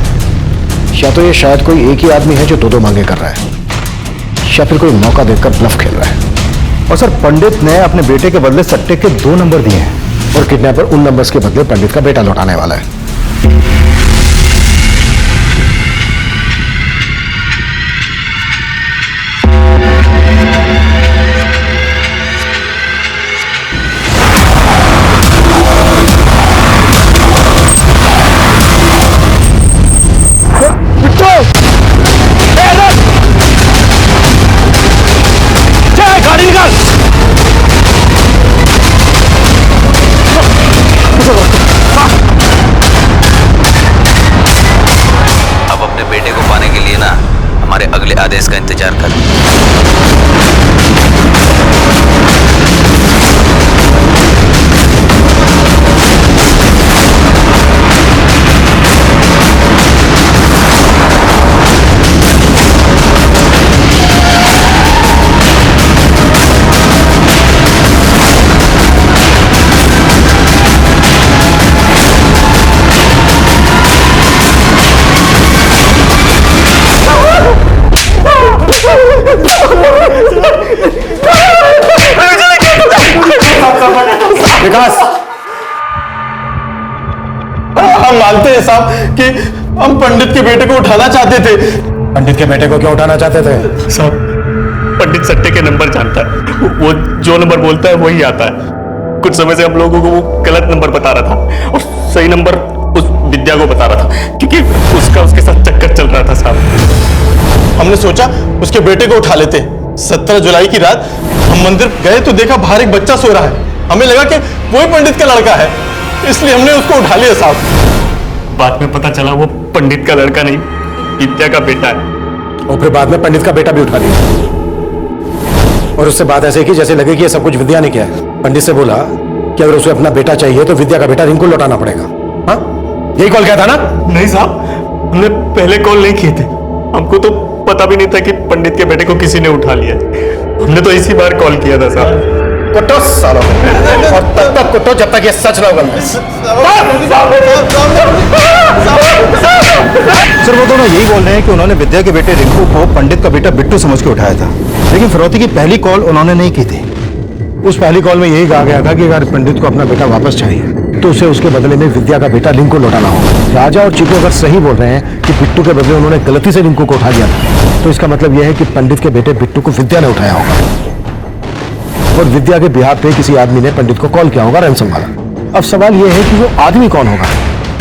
या तो ये शायद कोई एक ही आदमी है जो दो दो मांगे कर रहा है, या फिर कोई मौका देखकर ब्लफ खेल रहा है। और सर पंडित ने अपने बेटे के बदले सट्टे के 2 नंबर दिए हैं और किडनैपर उन नंबर्स के बदले पंडित का बेटा लौटाने वाला है।
अगले आदेश का इंतजार कर।
विकास,
हम मानते हैं साहब कि हम पंडित के बेटे को उठाना चाहते थे।
पंडित के बेटे को क्यों उठाना चाहते थे?
साहब, पंडित सट्टे के नंबर जानता है, वो जो नंबर बोलता है वही आता है। कुछ समय से हम लोगों को वो गलत नंबर बता रहा था और सही नंबर उस विद्या को बता रहा था क्योंकि उसके साथ चक्कर चल रहा था साहब।
हमने सोचा उसके बेटे को उठा लेते। 17 जुलाई की रात हम मंदिर गए तो देखा बाहर एक बच्चा सो रहा है। हमें लगा कि वही पंडित का लड़का है, इसलिए हमने उसको उठा लिया साहब।
बाद में पता चला वो पंडित का लड़का नहीं, विद्या का बेटा है।
और फिर बाद में पंडित का बेटा भी उठा लिया और उससे बात ऐसे की जैसे लगे कि ये सब कुछ विद्या ने किया है। पंडित से बोला कि अगर उसे अपना बेटा चाहिए तो विद्या का बेटा रिंकू लौटाना पड़ेगा। हाँ, यही कॉल किया था ना?
नहीं साहब, हमने पहले कॉल नहीं किए थे। हमको तो पता भी नहीं था कि पंडित के बेटे को किसी ने उठा लिया। हमने तो इसी बार कॉल किया था साहब।
कुटो सालों और तब तक कुटो जब तक ये सच ना उगले। सर, वो दोनों यही बोल रहे हैं कि उन्होंने विद्या के बेटे रिंकू को पंडित का बेटा बिट्टू समझ के उठाया था, लेकिन फिरौती की पहली कॉल उन्होंने नहीं की थी। उस पहली कॉल में यही कहा गया था कि अगर पंडित को अपना बेटा वापस चाहिए तो उसे उसके बदले में विद्या का बेटा रिंकू लौटाना होगा। राजा और चीकू अगर सही बोल रहे हैं कि बिट्टू के बदले उन्होंने गलती से रिंकू को उठा लिया था, तो इसका मतलब यह है कि पंडित के बेटे बिट्टू को विद्या ने उठाया होगा और विद्या के बिहार पे किसी आदमी ने पंडित को कॉल किया होगा रैंसम वाला। अब सवाल यह है कि वो आदमी कौन होगा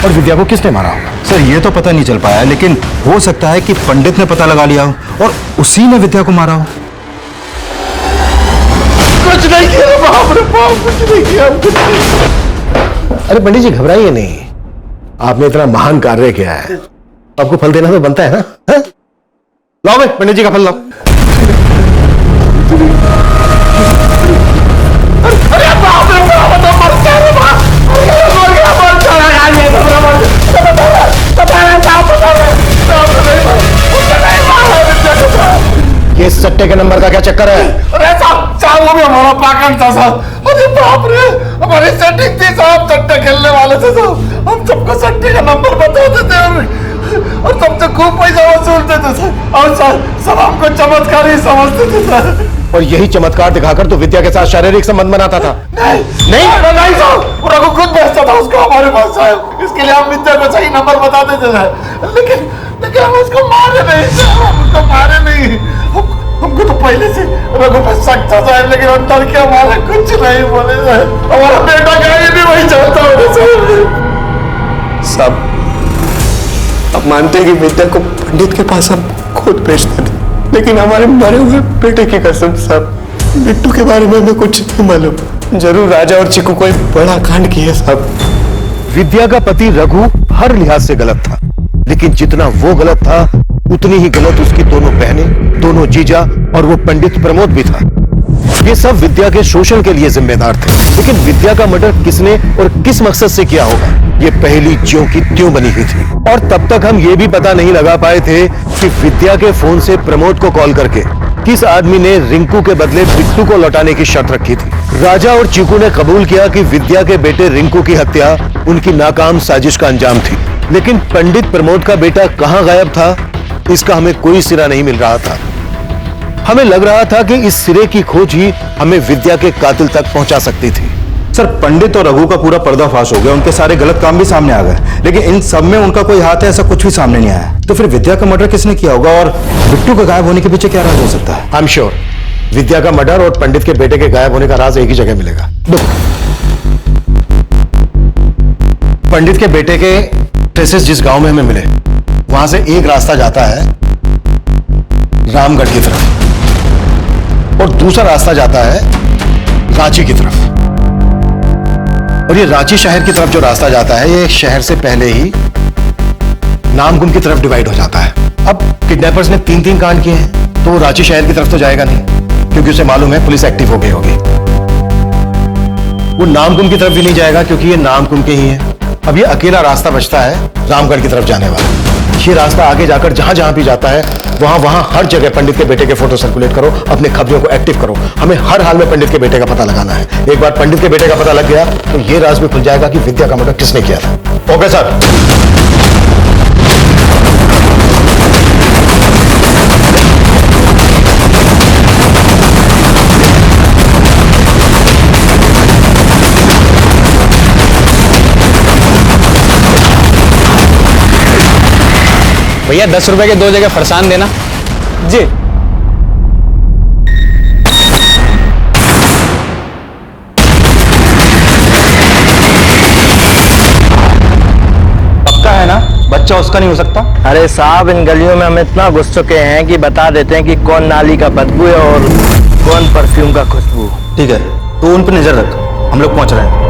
और विद्या को किसने मारा होगा?
सर, ये तो पता नहीं चल पाया, लेकिन हो सकता है कि पंडित ने पता लगा लिया हो और उसी ने विद्या को मारा हो।
कुछ नहीं किया बाप रे बाप, कुछ नहीं किया।
अरे पंडित जी, घबराइए नहीं, आपने इतना महान कार्य किया है, आपको फल देना तो बनता है ना। हा? लाओ भाई, पंडित जी का फल लाओ।
अरे बाप रे बाप, तो मरता है बाप,
ये सट्टे के नंबर का क्या चक्कर है?
अरे साहब, वो भी हमारा पागल था साहब। अरे बाप रे, हमारी सेटिंग थी साहब, सट्टे खेलने वाले थे साहब। हम सबको सट्टे का नंबर बताते थे और सबसे खूब पैसा वसूलते थे सर। और सर, सब हमको चमत्कार ही समझते थे सर।
और यही चमत्कार दिखाकर तो विद्या के साथ शारीरिक संबंध बनाता था।
नहीं साहब, वो रघु खुद भेजता था उसको हमारे पास साहब। इसके लिए हम विद्या को सही नंबर बता देते थे, लेकिन हम उसको मारे नहीं साहब, हम उसको मारे नहीं। हमको तो पहले से रघु पे शक था साहब, लेकिन हम डर के हमारे कुछ नहीं बोले साहब। हमारा बेटा क्या ये भी वही चाहता होगा
साहब। अब मानते हैं कि विद्या को पंडित के पास हम खुद भेजते थे, लेकिन हमारे मरे हुए बेटे की कसम साहब, बिट्टू के बारे में हमें कुछ नहीं मालूम। जरूर राजा और चिकू कोई बड़ा कांड किया साहब।
विद्या का पति रघु हर लिहाज से गलत था, लेकिन जितना वो गलत था उतनी ही गलत उसकी दोनों बहनें, दोनों जीजा और वो पंडित प्रमोद भी था। ये सब विद्या के शोषण के लिए जिम्मेदार थे, लेकिन विद्या का मर्डर किसने और किस मकसद से किया होगा, ये पहली ज्यों की त्यों बनी हुई थी। और तब तक हम ये भी पता नहीं लगा पाए थे कि विद्या के फोन से प्रमोद को कॉल करके किस आदमी ने रिंकू के बदले बिट्टू को लौटाने की शर्त रखी थी। राजा और चीकू ने कबूल किया कि विद्या के बेटे रिंकू की हत्या उनकी नाकाम साजिश का अंजाम थी, लेकिन पंडित प्रमोद का बेटा कहां गायब था, इसका हमें कोई सिरा नहीं मिल रहा था। हमें लग रहा था कि इस सिरे की खोज ही हमें विद्या के कातिल तक पहुंचा सकती थी।
सर, पंडित और रघु का पूरा पर्दाफाश हो गया, उनके सारे गलत काम भी सामने आ गए, लेकिन इन सब में उनका कोई हाथ है ऐसा कुछ भी सामने नहीं आया। तो फिर विद्या का मर्डर किसने किया होगा और बिट्टू के गायब होने के पीछे क्या राज हो सकता है?
आई एम श्योर विद्या का मर्डर और पंडित के बेटे के गायब होने का राज एक ही जगह मिलेगा। पंडित के बेटे के ट्रेसेस जिस गांव में हमें मिले, वहां से एक रास्ता जाता है रामगढ़ की तरफ और दूसरा रास्ता जाता है रांची की तरफ। और ये रांची शहर की तरफ जो रास्ता जाता है, ये शहर से पहले ही नामकुम की तरफ डिवाइड हो जाता है। अब किडनैपर्स ने 3-3 कांड किए हैं, तो वो रांची शहर की तरफ तो जाएगा नहीं, क्योंकि उसे मालूम है पुलिस एक्टिव हो गई होगी। वो नामकुम की तरफ भी नहीं जाएगा, क्योंकि ये नामकुम के ही है। अब ये अकेला रास्ता बचता है रामगढ़ की तरफ जाने वाला। ये रास्ता आगे जाकर जहां जहां भी जाता है, वहां वहां हर जगह पंडित के बेटे के फोटो सर्कुलेट करो, अपने खबरों को एक्टिव करो। हमें हर हाल में पंडित के बेटे का पता लगाना है। एक बार पंडित के बेटे का पता लग गया तो ये राज भी खुल जाएगा कि विद्या का मर्डर किसने किया था। Okay sir.
भैया 10 रुपए के 2 जगह फरसान देना। जी।
पक्का है ना, बच्चा उसका नहीं हो सकता?
अरे साहब, इन गलियों में हम इतना घुस चुके हैं कि बता देते हैं कि कौन नाली का बदबू है और कौन परफ्यूम का खुशबू।
ठीक है, तो उन पर नजर रख, हम लोग पहुंच रहे हैं।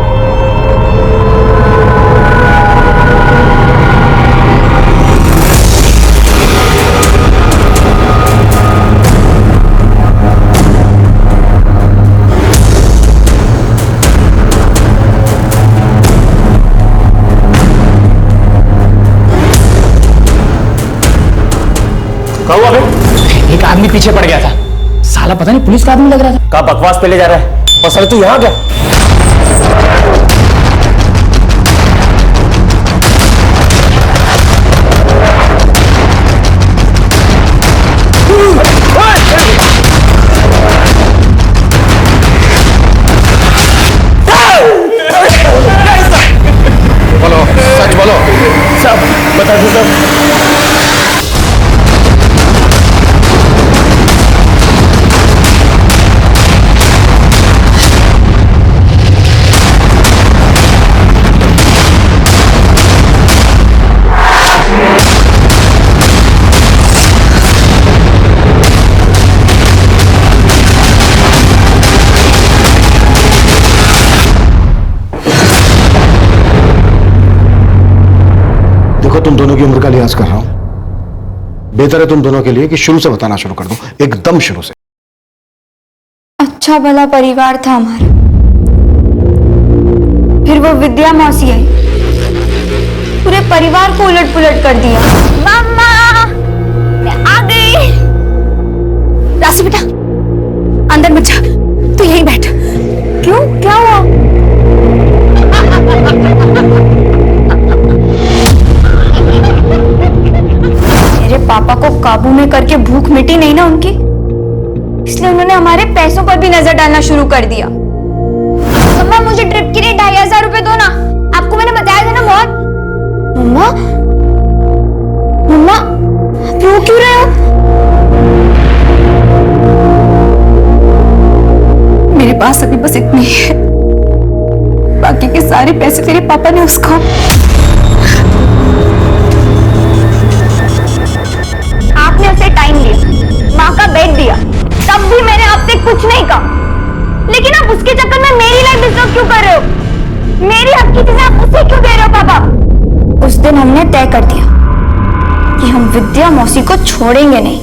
एक आदमी पीछे पड़ गया था, साला पता नहीं पुलिस का आदमी लग रहा था।
का बकवास पे ले जा रहा है? और सर तू यहाँ क्या?
बोलो, सच बोलो।
सब बता दो सब।
तुम दोनों की उम्र का लिहाज कर रहा हूं। बेहतर है तुम दोनों के लिए कि शुरू से बताना शुरू कर दूं, एकदम शुरू से।
अच्छा भला परिवार था हमारा, फिर वो विद्या मौसी आई, पूरे परिवार को उलट पुलट कर दिया।
मम्मा, मैं आ गई। राशि बेटा, अंदर मत जा, तू यहीं बैठ।
क्यों, क्या हुआ? मेरे पापा को काबू में करके भूख मिटी नहीं ना उनकी, इसलिए उन्होंने हमारे पैसों पर भी नजर डालना शुरू कर दिया। मम्मा मुझे ट्रिप के लिए 2500 रुपए दो ना, आपको मैंने बताया था ना बहुत। मम्मा मम्मा आप रो क्यों रहे हो?
मेरे पास अभी बस इतनी ही है, बाकी के सारे पैसे तेरे पापा ने उसको।
आपने उसे टाइम दिया, माँ का बेड दिया, तब भी मैंने आपसे कुछ नहीं कहा। लेकिन आप उसके चक्कर में मेरी लाइफ डिस्टर्ब क्यों कर रहे हो? मेरी हक की चीजें आप उसे क्यों दे रहे हो पापा? उस दिन हमने तय कर दिया कि हम विद्या मौसी को छोड़ेंगे नहीं।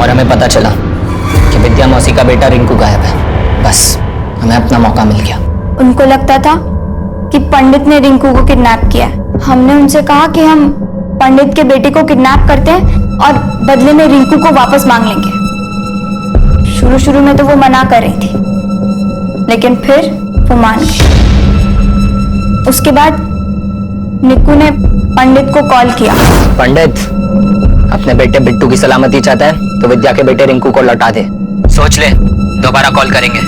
और हमें पता चला कि विद्या मौसी का बेटा रिंकू गायब है। बस हमें अपना मौका मिल गया।
उनको लगता था कि पंडित ने रिंकू को किडनैप किया है। हमने उनसे कहा कि हम पंडित के बेटे को किडनैप करते हैं और बदले में रिंकू को वापस मांग लेंगे। शुरू में तो वो मना कर रही थी, लेकिन फिर वो मान गई। उसके बाद निक्कू ने पंडित को कॉल किया।
पंडित अपने बेटे बिट्टू की सलामती चाहता है तो विद्या के बेटे रिंकू को लौटा दे। सोच ले, दोबारा कॉल करेंगे।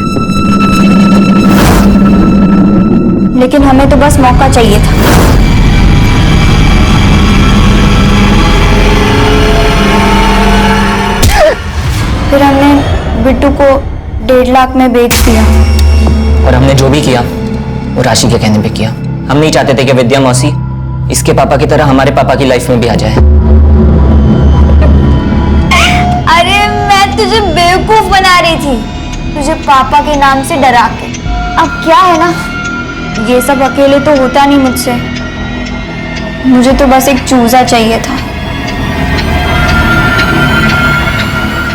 लेकिन हमें तो बस मौका चाहिए था। फिर हमने बिट्टू को 1.5 लाख में बेच दिया।
और हमने जो भी किया वो राशि के कहने पे किया। हम नहीं चाहते थे कि विद्या मौसी इसके पापा की तरह हमारे पापा की लाइफ में भी आ जाए।
अरे मैं तुझे बेवकूफ बना रही थी, तुझे पापा के नाम से डरा के। अब क्या है ना, ये सब अकेले तो होता नहीं मुझसे। मुझे तो बस एक चूजा चाहिए था।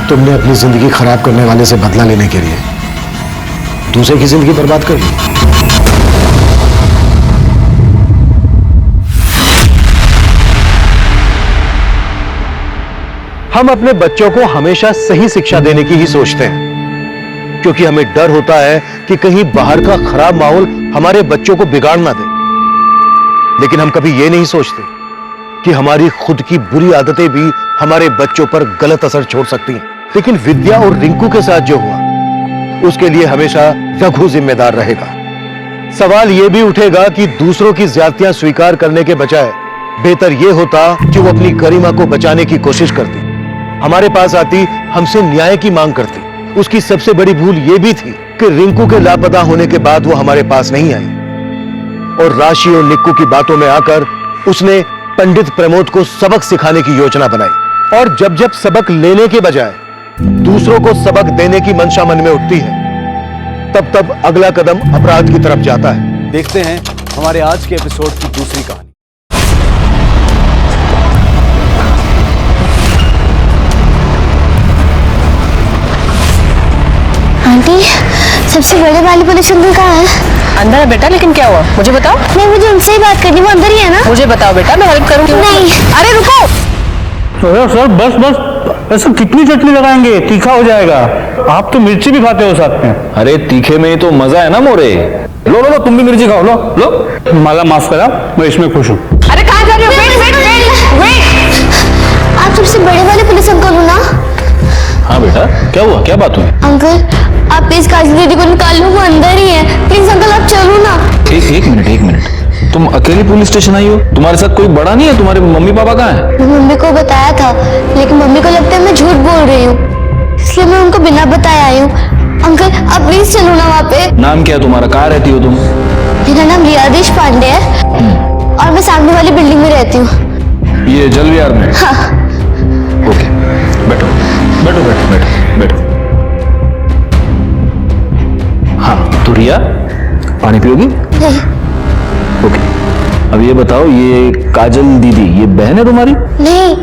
तुमने अपनी जिंदगी खराब करने वाले से बदला लेने के लिए दूसरे की जिंदगी बर्बाद कर दी। हम अपने बच्चों को हमेशा सही शिक्षा देने की ही सोचते हैं, क्योंकि हमें डर होता है कि कहीं बाहर का खराब माहौल हमारे बच्चों को बिगाड़ ना दे। लेकिन हम कभी ये नहीं सोचते कि हमारी खुद की बुरी आदतें भी हमारे बच्चों पर गलत असर छोड़ सकती हैं। लेकिन विद्या और रिंकू के साथ जो हुआ उसके लिए हमेशा रघु जिम्मेदार रहेगा। सवाल यह भी उठेगा कि दूसरों की ज्यादतियां स्वीकार करने के बजाय बेहतर यह होता कि वो अपनी गरिमा को बचाने की कोशिश करती, हमारे पास आती, हमसे न्याय की मांग करती। उसकी सबसे बड़ी भूल यह भी थी कि रिंकू के लापता होने के बाद वो हमारे पास नहीं आई और राशि और निक्कू की बातों में आकर उसने पंडित प्रमोद को सबक सिखाने की योजना बनाई। और जब जब सबक लेने के बजाय दूसरों को सबक देने की मंशा मन में उठती है, तब तब अगला कदम अपराध की तरफ जाता है।
देखते हैं हमारे आज के एपिसोड की दूसरी कहानी।
आंटी, सबसे बड़े वाली पुलिस अंकल कहाँ है?
अंदर है बेटा, लेकिन क्या हुआ मुझे बताओ।
नहीं, मुझे उनसे ही बात करनी, वो अंदर ही है ना?
मुझे बताओ बेटा, मैं हेल्प करूंगी।
नहीं।
अरे रुको।
सर बस बस, ऐसा कितनी चटनी लगाएंगे, तीखा हो जाएगा। आप तो मिर्ची भी खाते हो साथ में।
अरे तीखे में ही तो मजा है ना मोरे।
लो लो लो, तुम भी मिर्ची खाओ, लो लो। माला माफ करा, मैं इसमें खुश हूँ।
अरे कहाँ जा रही हो? वेट।
आप सबसे बड़े वाले पुलिस अंकल हो ना?
हाँ बेटा, क्या हुआ, क्या बात हुई?
अंकल, आप प्लीज काजल दीदी को निकाल लो, वो अंदर ही है। प्लीज अंकल, आप चलो ना।
एक मिनट, तुम अकेली पुलिस स्टेशन आई हो? तुम्हारे साथ कोई बड़ा नहीं है? तुम्हारे मम्मी पापा कहाँ हैं?
मैं मम्मी को बताया था, लेकिन मम्मी को लगता है मैं झूठ बोल रही हूँ, इसलिए मैं उनको बिना बताए आई हूँ। अंकल, आप प्लीज चलो ना वहाँ पे।
नाम क्या है तुम्हारा? कहाँ रहती हो तुम?
मेरा नाम रियादेश पांडे है और मैं सामने वाली बिल्डिंग में रहती हूँ।
ये जल विहार में?
हाँ।
ओके, बैठो। हाँ तो रिया, पानी पियोगी?
नहीं।
ओके, अब ये बताओ, ये काजल दीदी ये बहन है तुम्हारी?
नहीं,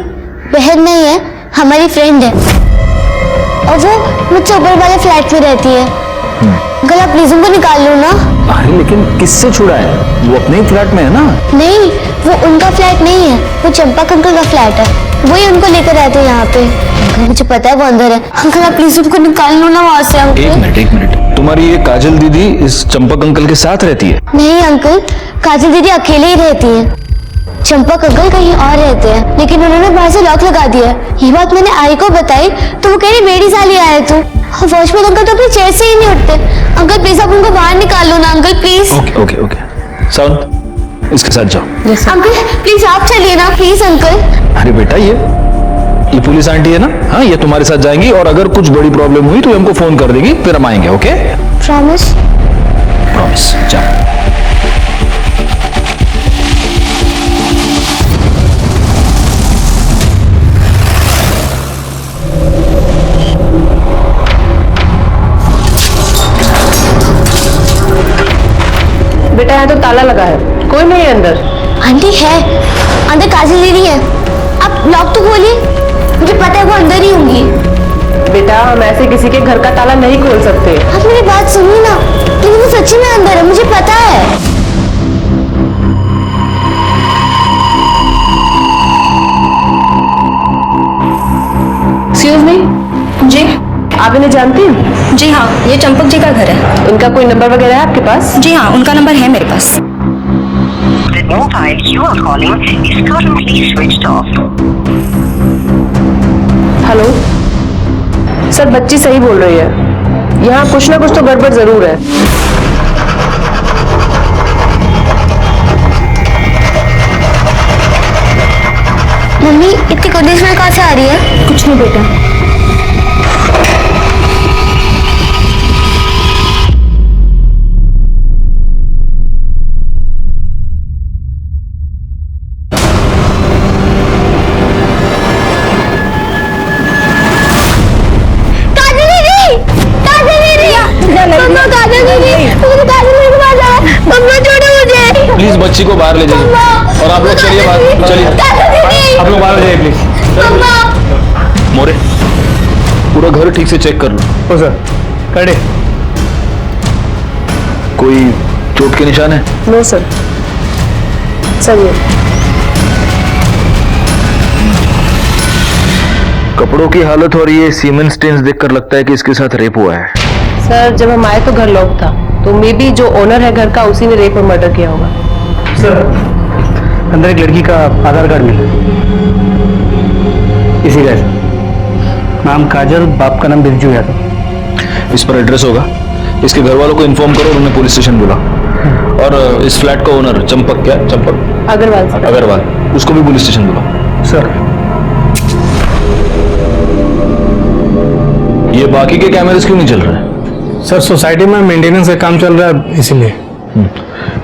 बहन नहीं है, हमारी फ्रेंड है और वो मुझसे ऊपर वाले फ्लैट में रहती है। अंकल, आप प्लीज उनको निकाल लो ना।
अरे लेकिन किससे छुड़ा है? वो अपने ही फ्लैट में है ना?
नहीं, वो उनका फ्लैट नहीं है, वो चंपक अंकल का फ्लैट है, वही उनको लेकर रहते हैं यहाँ पे। अंकल, मुझे पता है वो अंदर है। अंकल, आप प्लीज उनको निकाल लो ना वहाँ से। अंकल,
एक मिनट, तुम्हारी ये काजल दीदी इस चंपक अंकल के साथ रहती है?
नहीं अंकल, काजल दीदी अकेले ही रहती है।
चंपक अंकल कहीं और रहते हैं, लेकिन उन्होंने बाहर से लॉक लगा दिया है। ये बात मैंने आई को बताई तो वो कह रही मेरी साली आए तो। वॉचमैन अंकल तो अपनी चेयर से ही नहीं उठते। अंकल प्लीज आप उनको बाहर निकालो ना uncle please.
Okay okay okay sound, इसके साथ जाओ।
अंकल प्लीज आप चलिए ना प्लीज अंकल।
अरे बेटा ये पुलिस आंटी है ना, हाँ ये तुम्हारे साथ जाएंगी और अगर कुछ बड़ी प्रॉब्लम हुई तो हमको फोन कर देगी, फिर हम आएंगे। Okay
promise?
प्रॉमिस। जाओ।
बेटा यहाँ तो ताला लगा है, कोई नहीं है अंदर।
आंटी है अंदर, काजल दीदी है। आप लॉक तो खोलिए, मुझे पता है वो अंदर ही होंगी।
बेटा हम ऐसे किसी के घर का ताला नहीं खोल सकते।
आप मेरी बात सुनिए ना, लेकिन वो सच्ची में अंदर है, मुझे पता है।
Excuse me. जी आप इन्हें जानती हैं?
जी हाँ, ये चंपक जी का घर है।
इनका कोई नंबर वगैरह है आपके पास?
जी हाँ, उनका नंबर है मेरे पास।
हेलो सर, बच्ची सही बोल रही है, यहाँ कुछ ना कुछ तो गड़बड़ जरूर है।
मम्मी इतनी कोशिश में कहाँ से आ रही है?
कुछ नहीं बेटा।
प्लीज बच्ची को बाहर ले जाइए और आप लोग चलिए बाहर, चलिए आप लोग बाहर जाइए प्लीज। मोरे पूरा घर ठीक से चेक कर लो।
सर करे
कोई चोट के निशान है?
नो सर, सही है।
कपड़ों की हालत और ये सीमेंट स्टेन्स देखकर लगता है कि इसके साथ रेप हुआ है।
सर जब हम आए तो घर लॉक था, तो मे बी जो ओनर है घर का उसी ने रेप और मर्डर किया होगा।
सर अंदर एक लड़की का आधार कार्ड मिला, इसी का नाम काजल, बाप का नाम बिरजू यादव।
इस पर एड्रेस होगा, इसके घर वालों को इन्फॉर्म करो और उन्हें पुलिस स्टेशन बुला। और इस फ्लैट का ओनर चंपक, क्या चंपक
अग्रवाल,
अग्रवाल, उसको भी पुलिस स्टेशन बुला।
सर
ये बाकी के कैमरेस क्यों नहीं चल रहे हैं?
सर सोसाइटी में मेंटेनेंस का काम चल रहा है इसीलिए।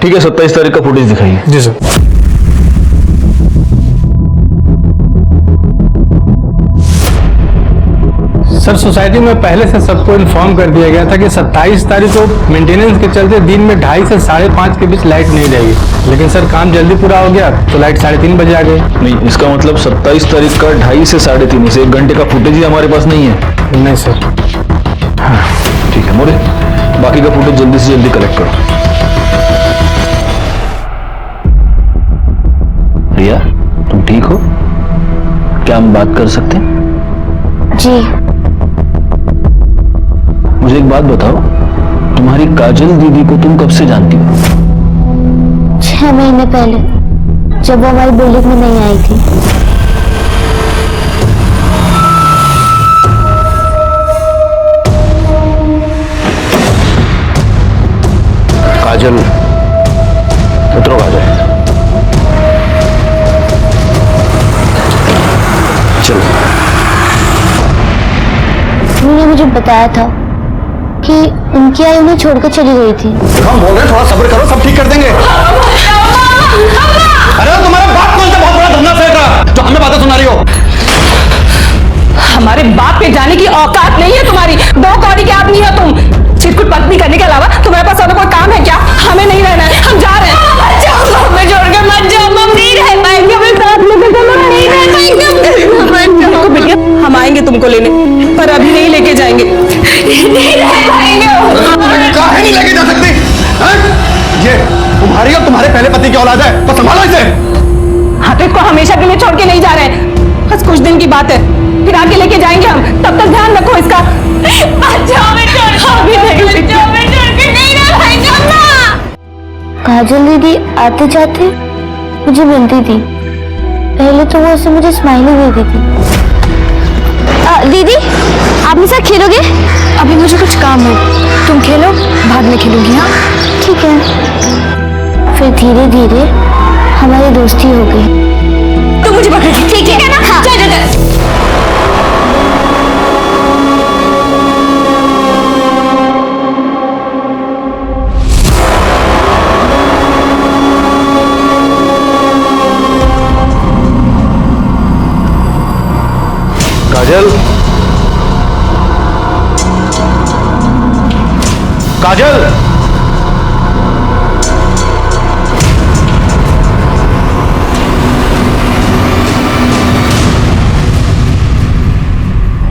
ठीक है, 27 तारीख का फुटेज दिखाइए।
जी सर। सर सोसाइटी में पहले से सबको इन्फॉर्म कर दिया गया था कि 27 तारीख को मेंटेनेंस के चलते दिन में 2:30 से 5:30 के बीच लाइट नहीं रहेगी, लेकिन सर काम जल्दी पूरा हो गया तो लाइट 3:30 बजे आ गई।
नहीं, इसका मतलब 27 तारीख का 2:30 से 3:30, इसे 1 घंटे का फुटेज ही हमारे पास नहीं है।
नहीं सर।
हाँ ठीक है मोरे, बाकी का फुटेज जल्दी से जल्दी कलेक्ट करो। रिया तुम ठीक हो? क्या हम बात कर सकते हैं?
जी।
मुझे एक बात बताओ, तुम्हारी काजल दीदी को तुम कब से जानती हो?
6 महीने पहले, जब वो हमारी बिल्डिंग में नहीं आई थी।
काजल, उतरो काजल, चलो।
उन्होंने मुझे बताया था कि उनकी आई उन्हें छोड़कर चली गई थी।
हम बोल रहे हैं थोड़ा सब्र करो, सब ठीक कर देंगे। अरे तुम्हारा बाप कौन सा बहुत बड़ा धंधा फेंक रहा जो हमें बातें सुना रही हो?
हमारे बाप पे जाने की औकात नहीं है तुम्हारी। 2 कौड़ी के आदमी हो तुम। चिटकुट पत्नी करने के अलावा तुम्हारे पास और कोई काम है क्या? हमें नहीं रहना है, हम जा रहे हैं। हमें छोड़ के मत जाओ, हम नहीं रह पाएंगे, हमें साथ में नहीं रह पाएंगे। हम आएंगे तुमको लेने, पर अभी नहीं लेके जाएंगे। नहीं रह पाएंगे।
काहे नहीं लेके जा सकती? ये तुम्हारी और तुम्हारे पहले पति की औलाद है, तो संभालो इसे।
हाँ तो इसको हमेशा के लिए छोड़ के नहीं जा रहे हैं, बस कुछ दिन की बात है, फिर आके लेके जाएंगे हम। तब तक ध्यान रखो इसका।
काजल दीदी आते जाते मुझे मिलती थी। पहले तो वो उससे मुझे स्माइली देती थी।
दीदी आप मेरे साथ खेलोगे?
अभी मुझे कुछ काम है, तुम खेलो, बाद में खेलूंगी। हाँ
ठीक है। फिर धीरे धीरे हमारी दोस्ती हो गई।
तुम मुझे पकड़, ठीक है ना? हाँ। चल चल चल।
काजल, काजल,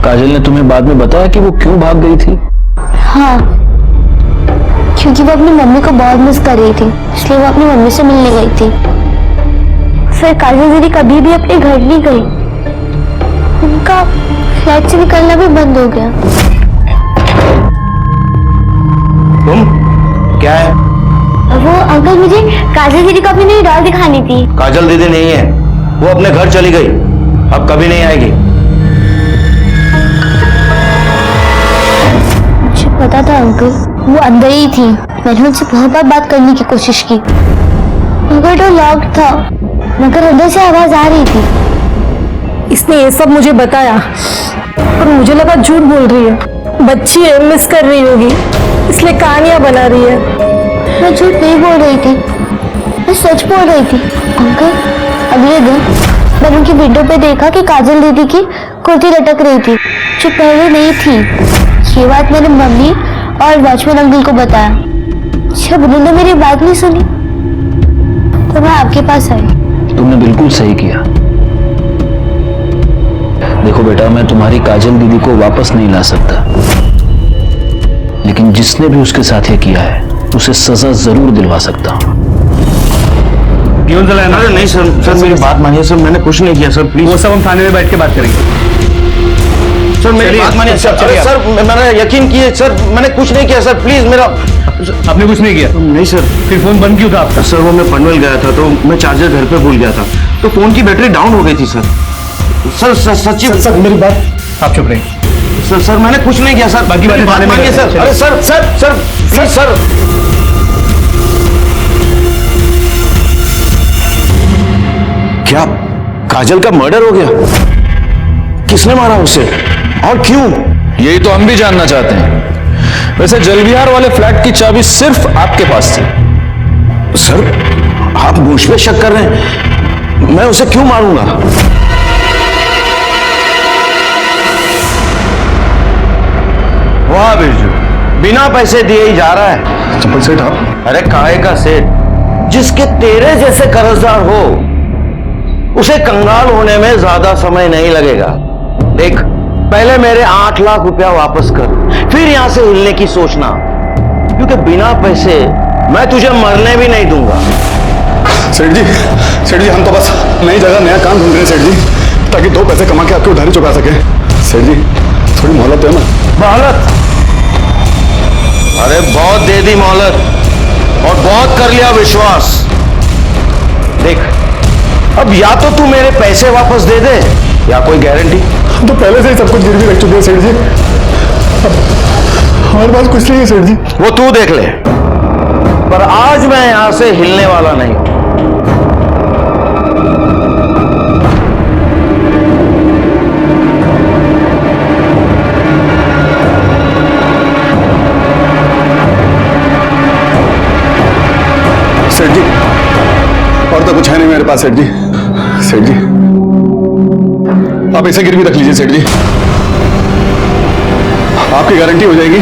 काजल ने तुम्हें बाद में बताया कि वो क्यों भाग गई थी?
हाँ, क्योंकि वो अपनी मम्मी को बहुत मिस कर रही थी, इसलिए वो अपनी मम्मी से मिलने गई थी। फिर काजल दीदी कभी भी अपने घर नहीं गई, उनका फ्लैट से निकलना भी बंद हो गया।
तुम क्या है?
वो अंकल, मुझे काजल दीदी को अपनी नई डॉल दिखानी थी।
काजल दीदी नहीं है, वो अपने घर चली गई, अब कभी नहीं आएगी।
मुझे पता था अंकल, वो अंदर ही थी। मैंने उनसे बहुत बार बात करने की कोशिश की, मगर डोर लॉक था, मगर अंदर से आवाज आ रही थी।
इसने ये सब मुझे बताया, पर मुझे लगा झूठ बोल रही है। बच्ची है, मिस कर रही होगी, इसलिए कहानियां बना रही है।
मैं झूठ नहीं बोल रही थी, मैं सच बोल रही थी। अंकल, अगले दिन मैंने उनकी विंडो पे देखा कि काजल दीदी की कुर्ती लटक रही थी, जो पहले नहीं थी। ये बात मैंने मम्मी और वॉचमैन अंकल को बताया। जब उन्होंने मेरी बात नहीं सुनी तो मैं आपके पास आई।
तुमने बिल्कुल सही किया। देखो बेटा, मैं तुम्हारी काजल दीदी को वापस नहीं ला सकता, लेकिन जिसने भी उसके साथ ये किया है उसे सजा जरूर दिलवा सकता हूँ।
अरे नहीं सर, सर मेरी बात मानिए सर, मैंने कुछ नहीं किया सर, प्लीज। वो सब हम थाने में बैठ के बात करेंगे। सर मेरी बात मानिए सर, सर मैंने यकीन किए सर, मैंने कुछ नहीं किया सर, प्लीज मेरा। आपने कुछ नहीं किया? नहीं सर। फिर फोन बंद क्यों था आपका? सर वो मैं पनवेल गया था, तो मैं चार्जर घर पे भूल गया था, तो फोन की बैटरी डाउन हो गई थी सर। सर सच्ची सर मेरी बात। आप चुप रहिए सर। सर मैंने कुछ नहीं किया सर, बाकी बात मानिए सर। अरे sir sir sir sir sir क्या काजल का मर्डर हो गया? किसने मारा उसे और क्यों?
यही तो हम भी जानना चाहते हैं। वैसे जलविहार वाले फ्लैट की चाबी सिर्फ आपके पास थी।
सर आप मुझ पे शक कर रहे हैं? मैं उसे क्यों मारूंगा? वाह बिरजू, बिना पैसे दिए ही जा रहा है। चप्पल सेठ आप? अरे काहे का सेठ? जिसके तेरे जैसे कर्जदार हो उसे कंगाल होने में ज्यादा समय नहीं लगेगा। देख, पहले मेरे 8 लाख रुपया वापस कर, फिर यहां से हिलने की सोचना, क्योंकि बिना पैसे मैं तुझे मरने भी नहीं दूंगा।
सेठ जी हम तो बस नई जगह नया काम ढूंढ रहे हैं सेठ जी, ताकि 2 पैसे कमा के आपकी उधारी चुका सके। सेठ जी थोड़ी मोहलत है ना।
मोहलत? अरे बहुत दे दी मोहलत और बहुत कर लिया विश्वास। देख, अब या तो तू मेरे पैसे वापस दे दे या कोई गारंटी।
तो पहले से ही सब कुछ गिरवी रख चुके हैं सेठ जी, हमारे पास कुछ नहीं है सेठ जी।
वो तू देख ले, पर आज मैं यहां से हिलने वाला नहीं हूं।
सेठ जी और तो कुछ है नहीं मेरे पास सेठ जी। सेठ जी आप इसे गिरवी रख लीजिए सेठ जी, आपकी गारंटी हो जाएगी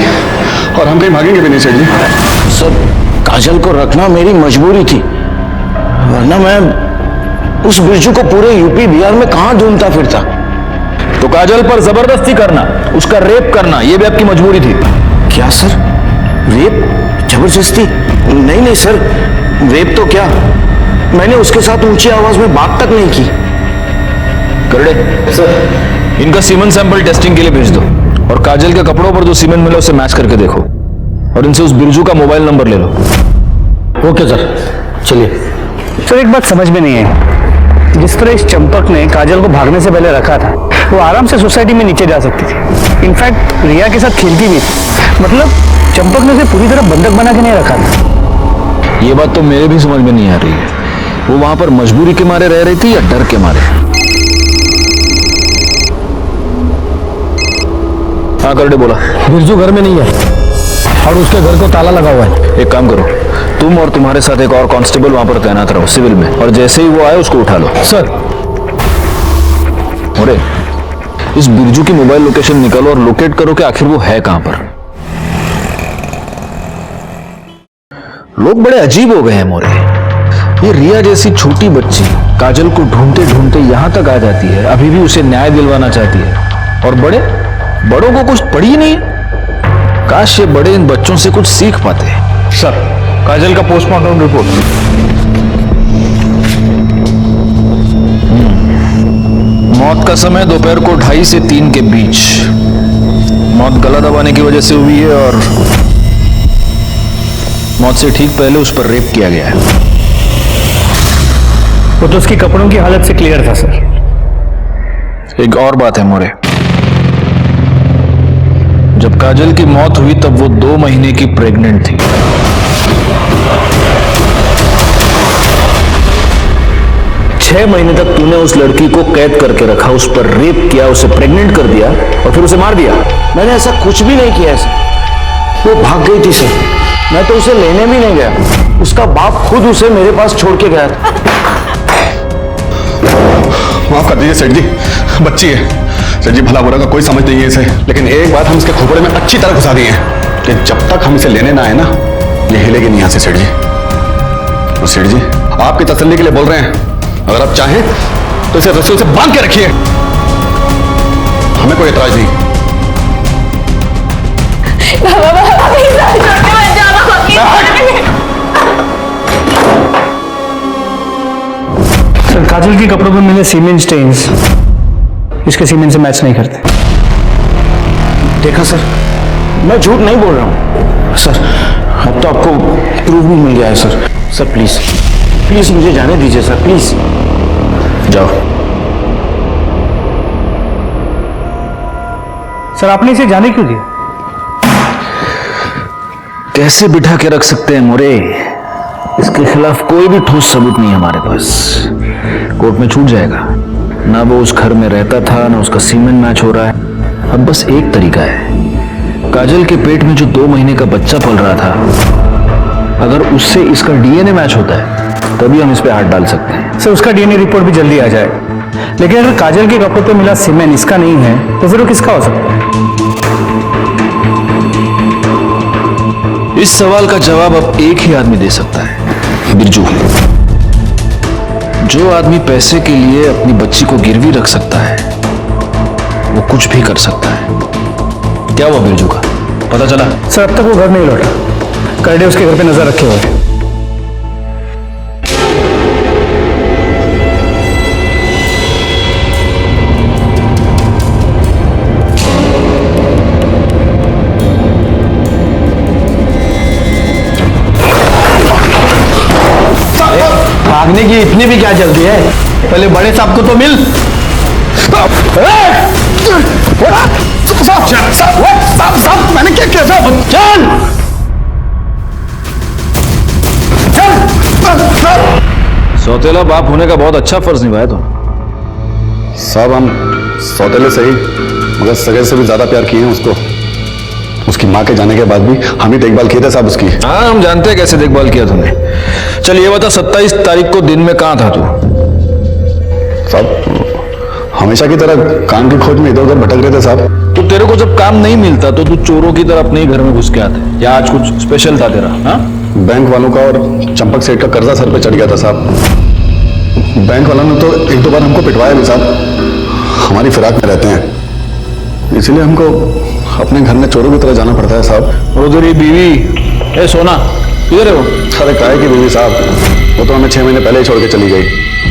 और हम कहीं भागेंगे भी नहीं सेठ जी।
सर काजल को रखना मेरी मजबूरी थी, वरना मैं उस बिरजू को पूरे यूपी बिहार में कहां ढूंढता फिरता।
तो काजल पर जबरदस्ती करना, उसका रेप करना, यह भी आपकी मजबूरी थी?
क्या सर, रेप? जबरदस्ती? नहीं नहीं सर, रेप तो क्या, मैंने उसके साथ ऊंची आवाज में बात तक नहीं की।
करड़े सर, इनका सीमेंट सैंपल टेस्टिंग के लिए भेज दो और काजल के कपड़ों पर जो सीमेंट मिला उसे मैच करके देखो और इनसे उस बिरजू का मोबाइल नंबर ले लो।
ओके सर, चलिए। सर एक बात समझ में नहीं है, जिस तरह इस चंपक ने काजल को भागने से पहले रखा था, वो आराम से सोसाइटी में नीचे जा सकती थी। इनफैक्ट रिया के साथ खेलती भी थी। मतलब चंपक ने उसे पूरी तरह बंधक बना के नहीं रखा था।
ये बात तो मेरे भी समझ में नहीं आ रही है। वो वहां पर मजबूरी के मारे रह रही थी या डर के मारे? हाँ करडे बोला।
बिरजू घर में नहीं है और उसके घर को ताला लगा हुआ है।
एक काम करो, तुम और तुम्हारे साथ एक और कांस्टेबल वहां पर तैनात रहो सिविल में, और जैसे ही वो आए उसको उठा लो।
सर।
अरे इस बिरजू की मोबाइल लोकेशन निकालो और लोकेट करो कि आखिर वो है कहां पर। लोग बड़े अजीब हो गए हैं मोरे। ये रिया जैसी छोटी बच्ची काजल को ढूंढते ढूंढते यहां तक आ जाती है, अभी भी उसे न्याय दिलवाना चाहती है, और बड़ों को कुछ पड़ी ही नहीं। काश ये बड़े इन बच्चों से कुछ सीख पाते।
सर काजल का पोस्टमार्टम रिपोर्ट।
मौत का समय दोपहर को 2:30 से 3 के बीच। मौत गला दबाने की वजह से हुई है और मौत से ठीक पहले उस पर रेप किया गया है।
वो तो उसके कपड़ों की हालत से क्लियर था सर।
एक और बात है मोरे, जब काजल की मौत हुई तब वो 2 महीने की प्रेग्नेंट थी। छह महीने तक तूने उस लड़की को कैद करके रखा, उस पर रेप किया, उसे प्रेग्नेंट कर दिया और फिर उसे मार दिया।
मैंने ऐसा कुछ भी नहीं किया सर। वो भाग गई थी सर, मैं तो उसे लेने भी नहीं गया। उसका बाप खुद उसे मेरे पास छोड़ के गया था।
माफ कर दीजिए सेठ जी, बच्ची है सेठ जी, भला बुरा का कोई समझ नहीं है इसे, लेकिन एक बात हम इसके खोपड़े में अच्छी तरह घुसा दिए हैं कि जब तक हम इसे लेने ना आए ना, ये हिलेगी नहीं यहां से सेठ जी। और सेठ जी आपकी तसल्ली के लिए बोल रहे हैं, अगर आप चाहें तो इसे रस्सियों से बांध के रखिए, हमें कोई एतराज नहीं।
सर काजल के कपड़ों पर मिले सीमेंट स्टेन्स इसके सीमेंट से मैच नहीं करते।
देखा सर, मैं झूठ नहीं बोल रहा हूं सर। अब तो आपको प्रूफ भी मिल गया है सर। सर प्लीज प्लीज मुझे जाने दीजिए सर, प्लीज।
जाओ।
सर आपने इसे जाने क्यों दिया?
कैसे बिठा के रख सकते हैं मोरे? इसके खिलाफ कोई भी ठोस सबूत नहीं है हमारे पास। कोर्ट में छूट जाएगा। ना वो उस घर में रहता था, ना उसका सीमेंट मैच हो रहा है। अब बस एक तरीका है, काजल के पेट में जो 2 महीने का बच्चा पल रहा था, अगर उससे इसका डीएनए मैच होता है तभी हम इस पे हाथ डाल सकते हैं।
सर उसका डीएनए रिपोर्ट भी जल्दी आ जाए, लेकिन अगर काजल के कपड़ों पे मिला सीमेंट इसका नहीं है तो फिर वो किसका हो सकता है?
इस सवाल का जवाब अब एक ही आदमी दे सकता है, बिरजू। जो आदमी पैसे के लिए अपनी बच्ची को गिरवी रख सकता है, वो कुछ भी कर सकता है। क्या हुआ बिरजू का, पता चला?
सर अब तक वो घर नहीं लौटा। करडे उसके घर पे नजर रखे हुए हैं।
भागने की इतनी भी क्या जल्दी है? पहले बड़े साहब को तो मिल। साहब मैंने क्या किया साहब?
सौतेला बाप होने का बहुत अच्छा फर्ज निभाया तो।
साहब हम सौतेले सही, मगर सगे से भी ज्यादा प्यार किए हैं उसको। उसकी माँ के जाने के बाद भी हम ही देखभाल किए थे साहब उसकी।
हाँ हम जानते हैं कैसे देखभाल किया तुमने। चल ये बता, 27 तारीख को दिन में कहां था तू?
साहब हमेशा की तरह काम की खोज में इधर उधर भटक रहे थे साहब।
तो तेरे को जब काम नहीं मिलता तो तू चोरों की तरह अपने ही घर में घुस के आते, या आज कुछ स्पेशल था तेरा? हाँ
बैंक वालों का और चंपक सेठ का कर्जा सर पे चढ़ गया था साहब। बैंक वालों ने तो 1-2 बार हमको पिटवाया भी साहब। हमारी फिराक में रहते हैं, इसलिए हमको अपने घर में चोरों की तरह जाना पड़ता है साहब।
और उधर ये बीवी, ए सोना, किधर है वो?
अरे काहे की बीवी साहब, वो तो हमें 6 महीने पहले ही छोड़ के चली गई।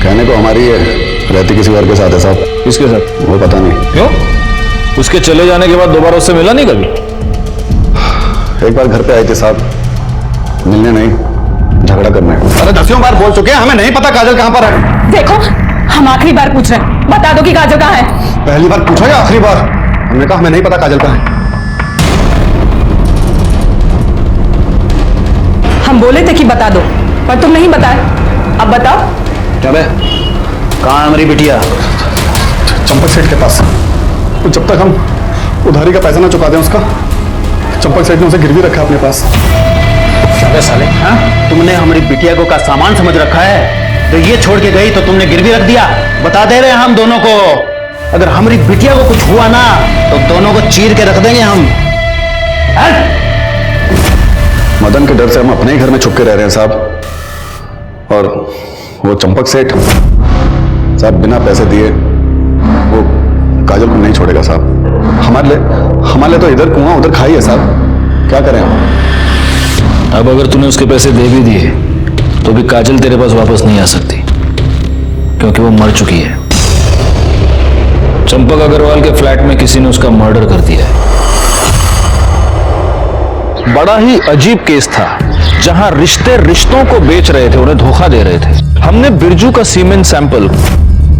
कहने को हमारी है, रहती किसी और के साथ है साहब।
किसके साथ?
वो पता नहीं।
क्यों? उसके चले जाने के बाद दोबारा उससे मिला नहीं कभी?
एक बार घर पे आए थे साहब, मिलने नहीं,
झगड़ा करना है। अरे 10 बार बोल चुके हैं, हमें नहीं पता काजल कहाँ पर है।
देखो, हम आखिरी बार पूछ रहे हैं, बता दो कि काजल कहाँ है।
पहली बार पूछा या आखिरी बार? हमने कहा हमें नहीं पता काजल कहाँ है।
हम बोले थे कि बता दो, पर तुम नहीं बताए। अब बताओ।
क्या बे, कहाँ है हमारी बिटिया?
चंपक सेठ के पास। तो जब तक हम उधारी का पैसा ना चुका दें उसका, चंपक सेठ ने उसे गिरवी रखा अपने पास।
क्या साले, हाँ? तुमने हमारी बिटिया को का सामान समझ रखा है, तो ये छोड़ के गई तो तुमने गिरवी रख दिया। बता दे रहे हैं हम दोनों को, अगर हमारी बिटिया को कुछ हुआ ना तो दोनों को चीर के रख देंगे हम।
मदन के डर से हम अपने ही घर में छुप के रह रहे हैं साहब, और वो चंपक सेठ साहब बिना पैसे दिए वो काजल को नहीं छोड़ेगा साहब। हमारे लिए तो इधर कुआं उधर खाई है साहब, क्या करें हम?
अब अगर तूने उसके पैसे दे भी दिए तो भी काजल तेरे पास वापस नहीं आ सकती, क्योंकि वो मर चुकी है। चंपक अग्रवाल के फ्लैट में किसी ने उसका मर्डर कर दिया है। बड़ा ही अजीब केस था, जहां रिश्ते रिश्तों को बेच रहे थे, उन्हें धोखा दे रहे थे। हमने बिरजू का सीमेंट सैंपल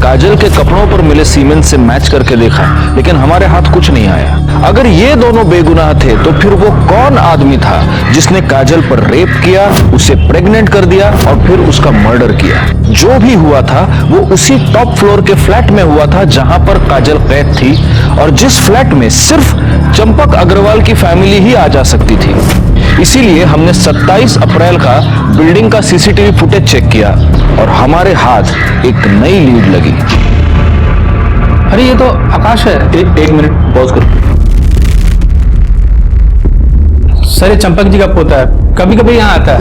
काजल के कपड़ों पर मिले सीमेंट से मैच करके देखा, लेकिन हमारे हाथ कुछ नहीं आया। अगर ये दोनों बेगुनाह थे तो फिर वो कौन आदमी था जिसने काजल पर रेप किया, उसे प्रेग्नेंट कर दिया और फिर उसका मर्डर किया? जो भी हुआ था वो उसी टॉप फ्लोर के फ्लैट में हुआ था जहां पर काजल कैद थी, और जिस फ्लैट में सिर्फ चंपक अग्रवाल की फैमिली ही आ जा सकती थी। इसीलिए हमने 27 अप्रैल का बिल्डिंग का सीसीटीवी फुटेज चेक किया और हमारे हाथ एक नई लीड लगी।
अरे ये तो आकाश है।
एक मिनट पॉज करो।
सर, ये चंपक जी का पोता है, कभी कभी यहाँ आता है।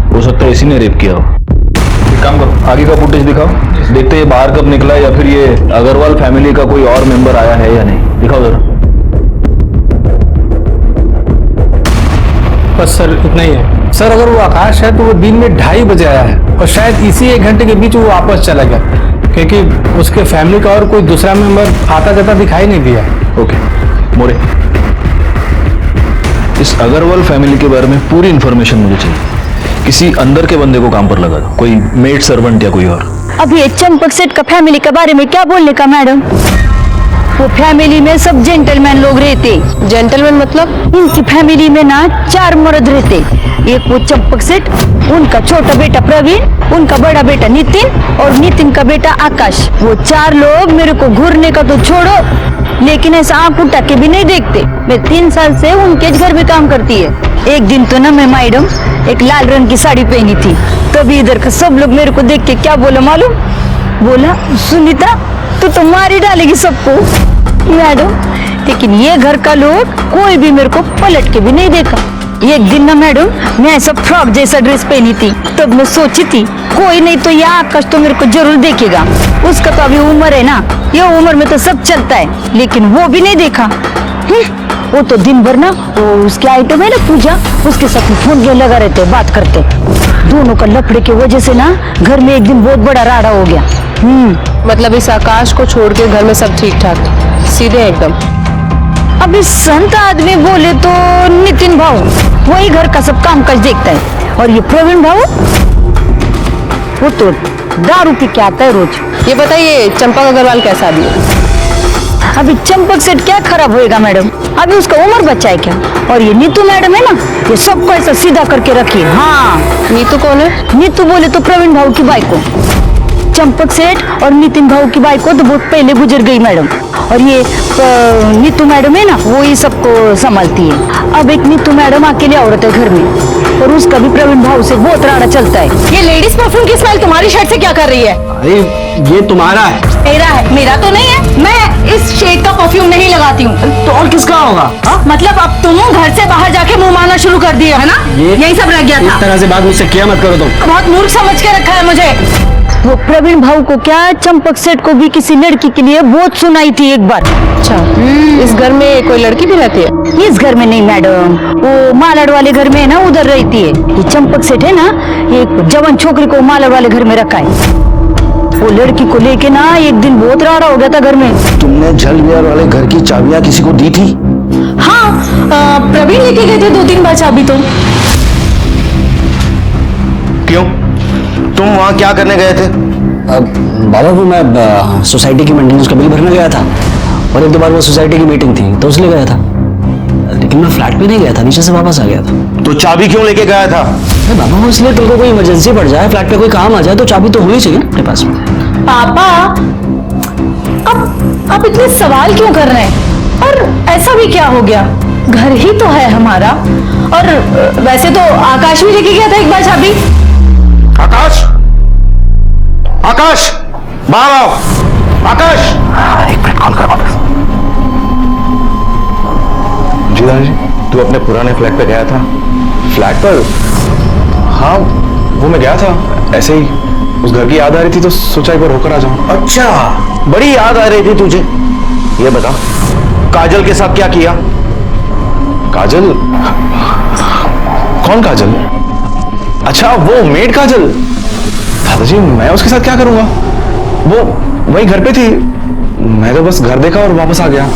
हो सकता है इसी ने रेप किया हो। एक काम करो, आगे का फुटेज दिखाओ, देखते ये बाहर कब निकला या फिर ये अग्रवाल फैमिली का कोई और मेंबर आया है या नहीं। दिखाओ जरा।
बस सर, इतना ही है। सर, अगर वो आकाश है तो वो दिन में 2:30 बजे आया है, और शायद इसी 1 घंटे के बीच वो वापस चला गया, क्योंकि उसके फैमिली का और कोई दूसरा मेंबर आता जाता दिखाई नहीं दिया।
ओके मोरे, इस अग्रवाल फैमिली के बारे में पूरी इंफॉर्मेशन मुझे चाहिए। किसी अंदर के बंदे को काम पर लगा दो, कोई मेड सर्वेंट या कोई और।
अब ये चंपक सेठ का फैमिली के बारे में क्या बोलने का मैडम? वो फैमिली में सब जेंटलमैन लोग रहते। जेंटलमैन मतलब? इनकी फैमिली में ना 4 मर्द रहते। एक वो चंपक सेठ, उनका छोटा बेटा प्रवीण, उनका बड़ा बेटा नितिन और नितिन का बेटा आकाश। वो 4 लोग मेरे को घूरने का तो छोड़ो, लेकिन ऐसा आंख उठा के भी नहीं देखते। मैं 3 साल से उनके घर में काम करती है। एक दिन तो ना मैं मैडम एक लाल रंग की साड़ी पहनी थी, तभी इधर का सब लोग मेरे को देख के क्या बोला मालूम? बोला, सुनीता तू तो मार ही डालेगी सबको। मैडम, लेकिन ये घर का लोग कोई भी मेरे को पलट के भी नहीं देखा। एक दिन ना मैडम मैं ऐसा फ्रॉक जैसा ड्रेस पहनी थी, तब मैं सोची थी कोई नहीं तो यह आकाश तो मेरे को जरूर देखेगा। उसका तो अभी उम्र है ना, ये उम्र में तो सब चलता है, लेकिन वो भी नहीं देखा। वो तो दिन भर ना वो उसके आइटम है ना पूजा, उसके साथ में फोन में लगा रहते, बात करते। दोनों का लफड़े की वजह से ना घर में एक दिन बहुत बड़ा राड़ा हो गया।
मतलब इस आकाश को छोड़ के घर में सब ठीक ठाक, सीधे एकदम।
अभी संत आदमी बोले तो नितिन भाऊ, वही घर का सब काम काज देखता है, और ये प्रवीण भाऊ वो तो दारू पी के आता है रोज।
ये बताइए चंपक अग्रवाल कैसा आदमी है?
अभी चंपक सेठ क्या खराब होएगा मैडम, अभी उसका उम्र बच्चा है क्या? और ये नीतू मैडम है ना, ये सबको ऐसा सीधा करके रखी। हाँ,
नीतू कौन है?
नीतू बोले तो प्रवीण भाऊ की बाइको। चंपक सेठ और नितिन भाऊ की बाइको तो बहुत पहले गुजर गई मैडम, और ये नीतू मैडम है ना, वो ही सबको संभालती है। अब एक नीतू मैडम अकेले औरत है घर में, और उसका भी प्रवीण भाऊ से बहुत राड़ा चलता है।
ये लेडीज परफ्यूम की स्मेल तुम्हारी शर्ट से क्या कर रही है?
अरे ये तुम्हारा है।
मेरा है? मेरा तो नहीं है, मैं इस शेड का परफ्यूम नहीं लगाती हूँ।
तो और किसका होगा?
मतलब अब तुम घर से बाहर जाके मुंह मारना शुरू कर दिया है ना? यही सब रह गया था।
इस तरह से बात मुझसे किया मत करो तुम।
बहुत मूर्ख समझ के रखा है मुझे।
वो प्रवीण भाऊ को क्या, चंपक सेठ को भी किसी लड़की के लिए बहुत सुनाई थी एक बार।
अच्छा, इस घर में कोई लड़की भी रहती है?
इस घर में नहीं मैडम, वो मालाड वाले घर में है ना, उधर रहती है। ये चंपक सेठ है ना, एक जवान छोकरी को मालाड वाले घर में रखा है। वो लड़की को लेके ना एक दिन बहुत राड़ा हो गया था घर में।
तुमने जल विहार वाले घर की चाबियां किसी को दी थी?
हाँ, प्रवीण लेके गए थे 2-3 बार चाबी तो।
क्यों? तुम वहां क्या करने गए थे?
बाबा वो मैं सोसाइटी की मेंटेनेंस का बिल भरने गया था और एक दो बार वो सोसाइटी की मीटिंग थी तो उसलिए गया था, लेकिन मैं फ्लैट पे नहीं गया था, नीचे से वापस आ गया था।
तो चाबी क्यों लेके गया था?
अरे बाबा वो इसलिए तुमको कोई इमरजेंसी पड़ जाए, फ्लैट पे कोई काम आ जाए तो चाबी तो होनी चाहिए ना अपने पास।
पापा अब आप इतने सवाल क्यों कर रहे हैं? और ऐसा भी क्या हो गया, घर ही तो है हमारा। और वैसे तो आकाश भी लेके गया था एक बार चाबी।
आकाश, आकाश बाहर आओ। आकाश, एक मिनट कॉल कर वापस। जी दादाजी, तू अपने पुराने फ्लैट पे गया था? फ्लैट पर? हाँ, वो मैं गया था, ऐसे ही उस घर की याद आ रही थी तो सोचा एक बार होकर आ जाऊं। अच्छा, बड़ी याद आ रही थी तुझे? ये बता, काजल के साथ क्या किया? काजल? कौन काजल? अच्छा, वो मेड काजल। दादाजी, मैं उसके साथ क्या करूंगा? वो वही घर पे थी, मैं तो बस घर देखा और वापस आ गया।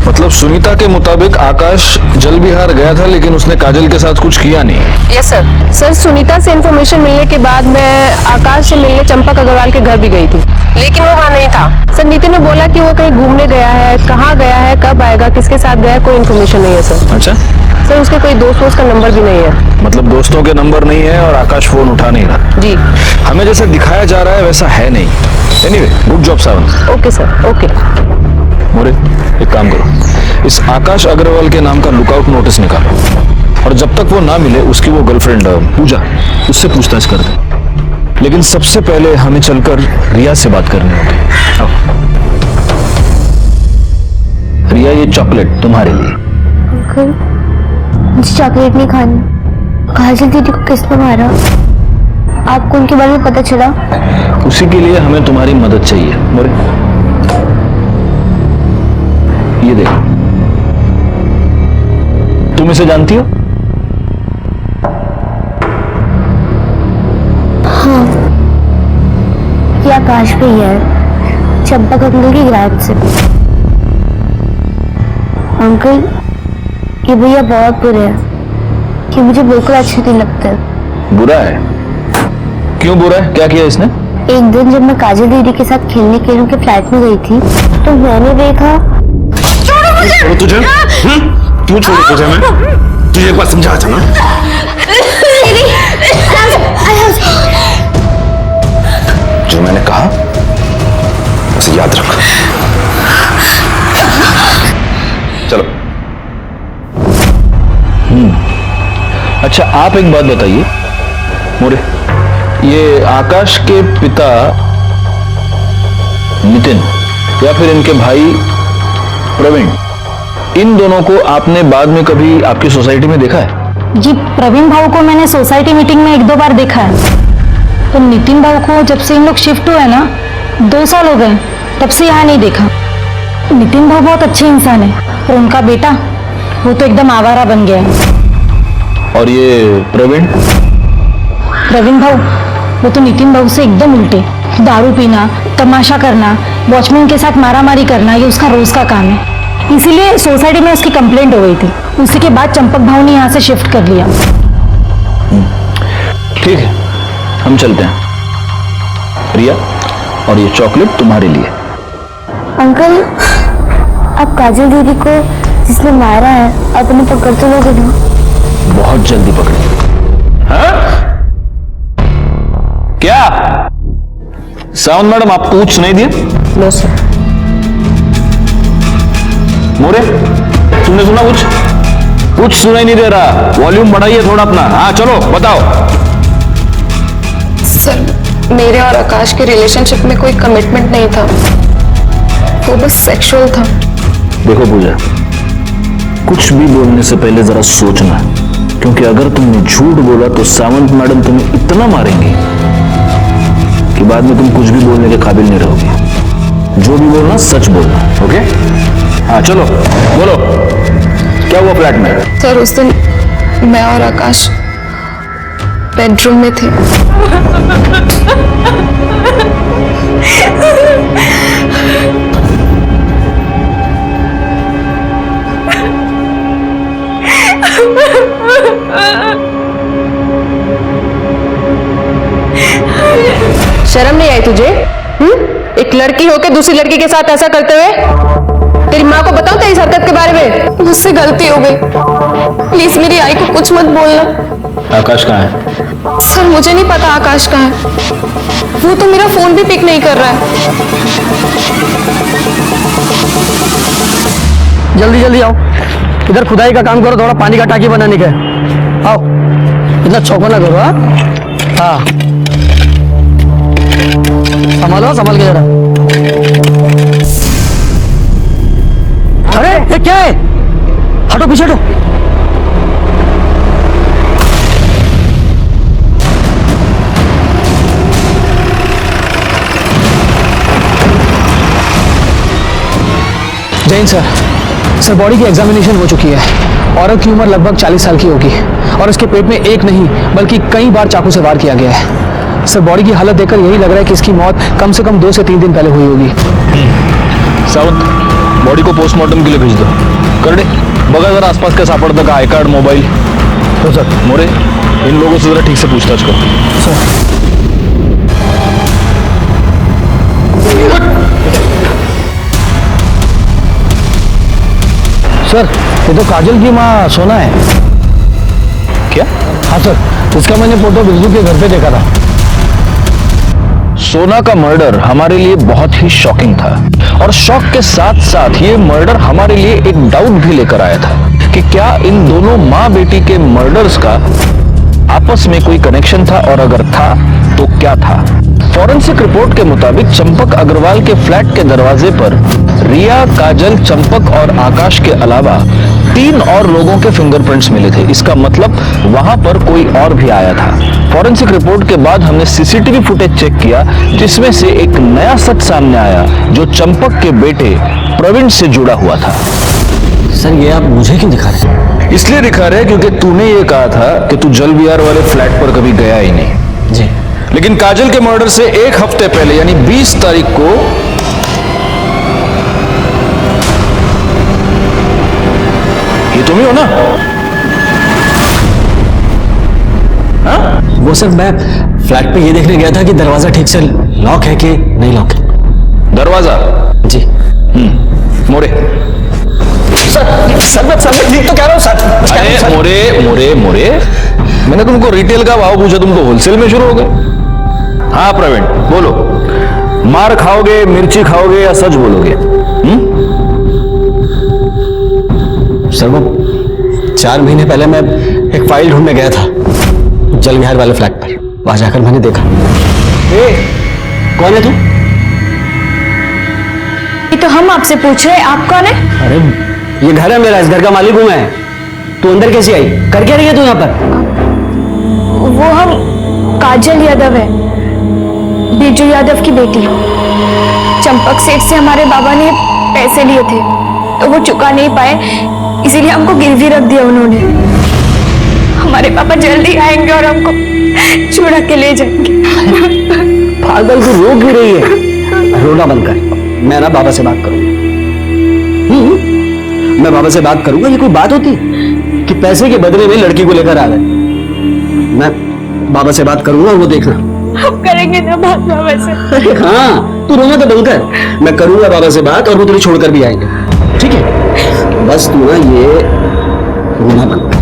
मतलब सुनीता के मुताबिक आकाश जल विहार गया था लेकिन उसने काजल के साथ कुछ किया नहीं।
Yes sir. सर, सुनीता से इन्फॉर्मेशन मिलने के बाद मैं आकाश से मिलने चंपक अग्रवाल के घर भी गई थी, लेकिन वो वहाँ नहीं था। सर, नितिन ने बोला कि वो कहीं घूमने गया है, कहाँ गया है, कब आएगा, किसके साथ गया है, कोई इन्फॉर्मेशन नहीं है सर।
अच्छा
सर, उसके कोई दोस्त का नंबर भी नहीं है।
मतलब दोस्तों के नंबर नहीं है और आकाश फोन उठा नहीं रहा।
जी,
हमें जैसे दिखाया जा रहा है वैसा है नहीं। Anyway, good job Sawant.
Okay sir, okay.
More, एक काम करो, इस आकाश अग्रवाल के नाम का लुकआउट नोटिस निकालो और जब तक वो ना मिले उसकी वो गर्लफ्रेंड पूजा, उससे पूछताछ कर दे। लेकिन सबसे पहले हमें चलकर रिया से बात करनी होगी। आओ। रिया, ये चॉकलेट तुम्हारे लिए।
अंकल, मुझे चॉकलेट नहीं खानी। काजल दीदी को किसने मारा? आपको उनके बारे में पता चला?
उसी के लिए हमें तुम्हारी मदद चाहिए। मोरे, ये देखो, तुम इसे जानती हो?
हाँ, ये आकाश भी है, चंपक अंकल की ग्रैंड से। अंकल, ये भैया बहुत बुरे हैं, कि मुझे बिल्कुल अच्छे नहीं लगते।
बुरा है? क्यों बुरा है? क्या किया इसने?
एक दिन जब मैं काजल दीदी के साथ खेलने के लिए उनके फ्लैट में गई थी तो मैंने देखा।
छोड़ो तुझे? क्यों छोड़ो तुझे? मैं तुझे एक बार समझाया था ना। जो मैंने कहा उसे याद रख। चलो।
अच्छा, आप एक बात बताइए मोरे, ये आकाश के पिता नितिन या फिर इनके भाई प्रवीण, इन दोनों को आपने बाद में कभी आपकी सोसाइटी में देखा है?
जी, प्रवीण भाऊ को मैंने सोसाइटी मीटिंग में एक दो बार देखा है। तो नितिन भाऊ को जब से इन लोग शिफ्ट हुए ना, 2 साल हो गए, तब से यहाँ नहीं देखा। नितिन भाऊ बहुत अच्छे इंसान है, और उनका बेटा वो तो एकदम आवारा बन गया है।
और ये प्रवीण
भाऊ, वो तो नितिन भाऊ से एकदम उल्टे। दारू पीना, तमाशा करना, वॉचमैन के साथ मारामारी करना, ये उसका रोज का काम है। इसीलिए सोसाइटी में उसकी कंप्लेंट हो गई थी। उसी के बाद चंपक भाऊ ने यहाँ से शिफ्ट कर लिया।
ठीक है, हम चलते हैं। रिया, और ये चॉकलेट तुम्हारे लिए।
अंकल, आप काजल दीदी को जिसने मारा है अपने पकड़ तो लोगे ना?
बहुत जल्दी पकड़े। हाँ? क्या सावंत मैडम, आपको कुछ सुनाई दिया?
No sir.
मोरे, तुमने सुना कुछ? कुछ सुनाई नहीं दे रहा। वॉल्यूम बढ़ाइए थोड़ा अपना। हाँ चलो बताओ।
सर, मेरे और आकाश के रिलेशनशिप में कोई कमिटमेंट नहीं था, वो बस सेक्सुअल था।
देखो पूजा, कुछ भी बोलने से पहले जरा सोचना, क्योंकि अगर तुमने झूठ बोला तो सावंत मैडम तुम्हें इतना मारेंगी कि बाद में तुम कुछ भी बोलने के काबिल नहीं रहोगे। जो भी बोलना सच बोलना, ओके? हाँ चलो बोलो, क्या हुआ फ्लैट में?
सर, उस दिन मैं और आकाश बेडरूम में थे। आई तुझे? एक लड़की होके दूसरी लड़की के साथ ऐसा करते हुए? तेरी माँ को बताऊं तेरी हरकत के बारे में?
मुझसे गलती हो गई, प्लीज मेरी आई को कुछ मत बोलना।
आकाश कहाँ है?
सर मुझे नहीं पता आकाश कहाँ है, वो तो मेरा फोन भी पिक नहीं कर रहा है।
जल्दी जल्दी आओ, इधर खुदाई का काम करो, थोड़ा पानी का टाकी बनाने का है। आओ, इतना चौका ना करो। हाँ, संभालो, संभाल के जरा। अरे ये क्या है? हटो, पीछे हटो।
जैन सर, बॉडी की एग्जामिनेशन हो चुकी है। औरत की उम्र लगभग 40 साल की होगी और उसके पेट में एक नहीं बल्कि कई बार चाकू से वार किया गया है। सर बॉडी की हालत देखकर यही लग रहा है कि इसकी मौत कम से कम 2 से 3 दिन पहले हुई होगी।
सावंत, बॉडी को पोस्टमार्टम के लिए भेज दो। कर दे, बगल जरा आसपास का सापड़ता का आई कार्ड, मोबाइल।
तो सर
मोरे, इन लोगों से जरा ठीक से पूछताछ करो।
सर, ये तो काजल की माँ सोना है।
क्या?
हाँ सर, इसका मैंने फोटो बिरजू के घर पे देखा था।
सोना का मर्डर हमारे लिए बहुत ही शॉकिंग था और शॉक के साथ साथ ये मर्डर हमारे लिए एक डाउट भी लेकर आया था कि क्या इन दोनों माँ बेटी के मर्डर्स का आपस में कोई कनेक्शन था, और अगर था तो क्या था। फॉरेंसिक रिपोर्ट के मुताबिक चंपक अग्रवाल के फ्लैट के दरवाजे पर रिया, काजल, चंपक और आकाश के अलावा 3 और लोगों के फिंगरप्रिंट्स मिले थे। इसका मतलब वहां पर कोई और भी आया था। फॉरेंसिक रिपोर्ट के बाद हमने सीसीटीवी फुटेज चेक किया, जिसमें से एक नया सच सामने आया जो चंपक के बेटे प्रवीण से जुड़ा हुआ था।
सर ये आप मुझे क्यों दिखा रहे हैं?
इसलिए दिखा रहे क्योंकि तूने ये कहा था कि तू जल विहार वाले फ्लैट पर कभी गया ही नहीं।
जी।
लेकिन काजल के मर्डर से 1 हफ्ते पहले यानी 20 तारीख को ये तुम ही हो ना? हाँ?
वो सर मैं फ्लैट पे ये देखने गया था कि दरवाजा ठीक से लॉक है कि नहीं लॉक है।
दरवाजा?
जी।
मोरे।
सर मैं ठीक तो कह रहा हूँ सर।
अरे मोरे, मैंने तुमको रिटेल का भाव पूछा, तुम तो होलसेल में शुरू हो गए। हाँ प्रवीण बोलो, मार खाओगे, मिर्ची खाओगे या सच बोलोगे?
सर वो 4 महीने पहले मैं एक फाइल ढूंढने गया था जल विहार वाले फ्लैट पर। वहां जाकर मैंने देखा। कौन है तू?
ये तो हम आपसे पूछ रहे हैं, आप कौन है?
अरे ये घर है मेरा, इस घर का मालिक हूं मैं। तू अंदर कैसी आई? कर क्या रही है तू यहाँ पर?
वो हम काजल यादव है, बिरजू यादव की बेटी। चंपक सेठ से हमारे बाबा ने पैसे लिए थे तो वो चुका नहीं पाए, इसीलिए हमको गिरवी रख दिया उन्होंने। हमारे पापा जल्दी आएंगे और हमको छुड़ा के ले जाएंगे।
पागल तू रो क्यों रही है? रोना बंद कर, मैं ना बाबा से बात करूंगा। मैं बाबा से बात करूंगा। ये कोई बात होती कि पैसे के बदले में लड़की को लेकर आ गए? मैं बाबा से बात करूंगा, वो देखना।
हम करेंगे ना बात बाबा से।
हाँ, तू रोना तो बंद कर, मैं करूंगा बाबा से बात और वो तुझे छोड़कर भी आएंगे। ठीक है, बस तू ना ये रोना बंद कर,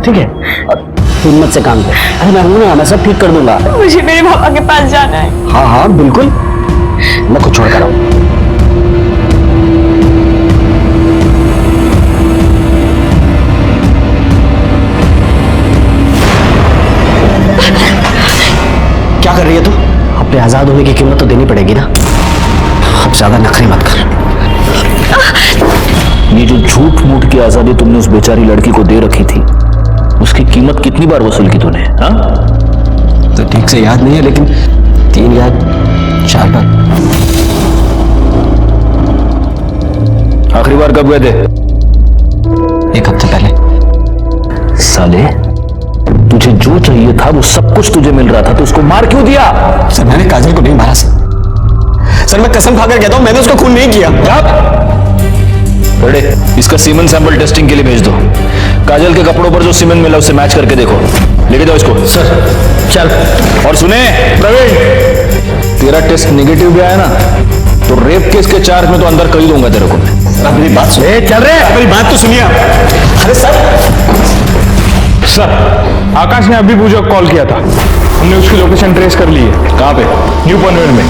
ठीक है? और हिम्मत से काम कर। अरे मैं हूं ना, मैं सब ठीक कर दूंगा।
मुझे मेरे पापा के पास जाना है।
हाँ हाँ बिल्कुल, मैं खुद छोड़ कर आऊं। क्या कर रही है तू? अपने आजाद होने की कीमत तो देनी पड़ेगी ना। अब ज्यादा नखरे मत कर।
ये जो झूठ मूठ की आजादी तुमने उस बेचारी लड़की को दे रखी थी, उसकी कीमत कितनी बार वसूल की तूने? हाँ?
तो ठीक से याद नहीं है, लेकिन 3 या 4 बार।
आखिरी बार कब गए थे?
1 हफ्ते पहले।
साले, तुझे जो चाहिए था वो सब कुछ तुझे मिल रहा था, तो उसको मार क्यों दिया?
सर मैंने काजल को नहीं मारा सर, मैं कसम खाकर कहता हूं मैंने उसका खून नहीं किया।
बड़े, इसका सीमेंट सैंपल टेस्टिंग के लिए भेज दो। काजल के कपड़ों पर जो सीमेंट मिला उससे मैच करके देखो। लेके जाओ इसको।
सर चल।
और सुने प्रवीण, तेरा टेस्ट नेगेटिव भी आया ना तो रेप केस के चार्ज में तो अंदर कर ही दूंगा तेरे को मैं।
मेरी बात सुन,
चल रहे
मेरी बात तो सुनिए। अरे
सर, आकाश ने अभी पूजा को कॉल किया था, हमने उसकी लोकेशन ट्रेस कर ली है। कहाँ पे? न्यू पनवेल में।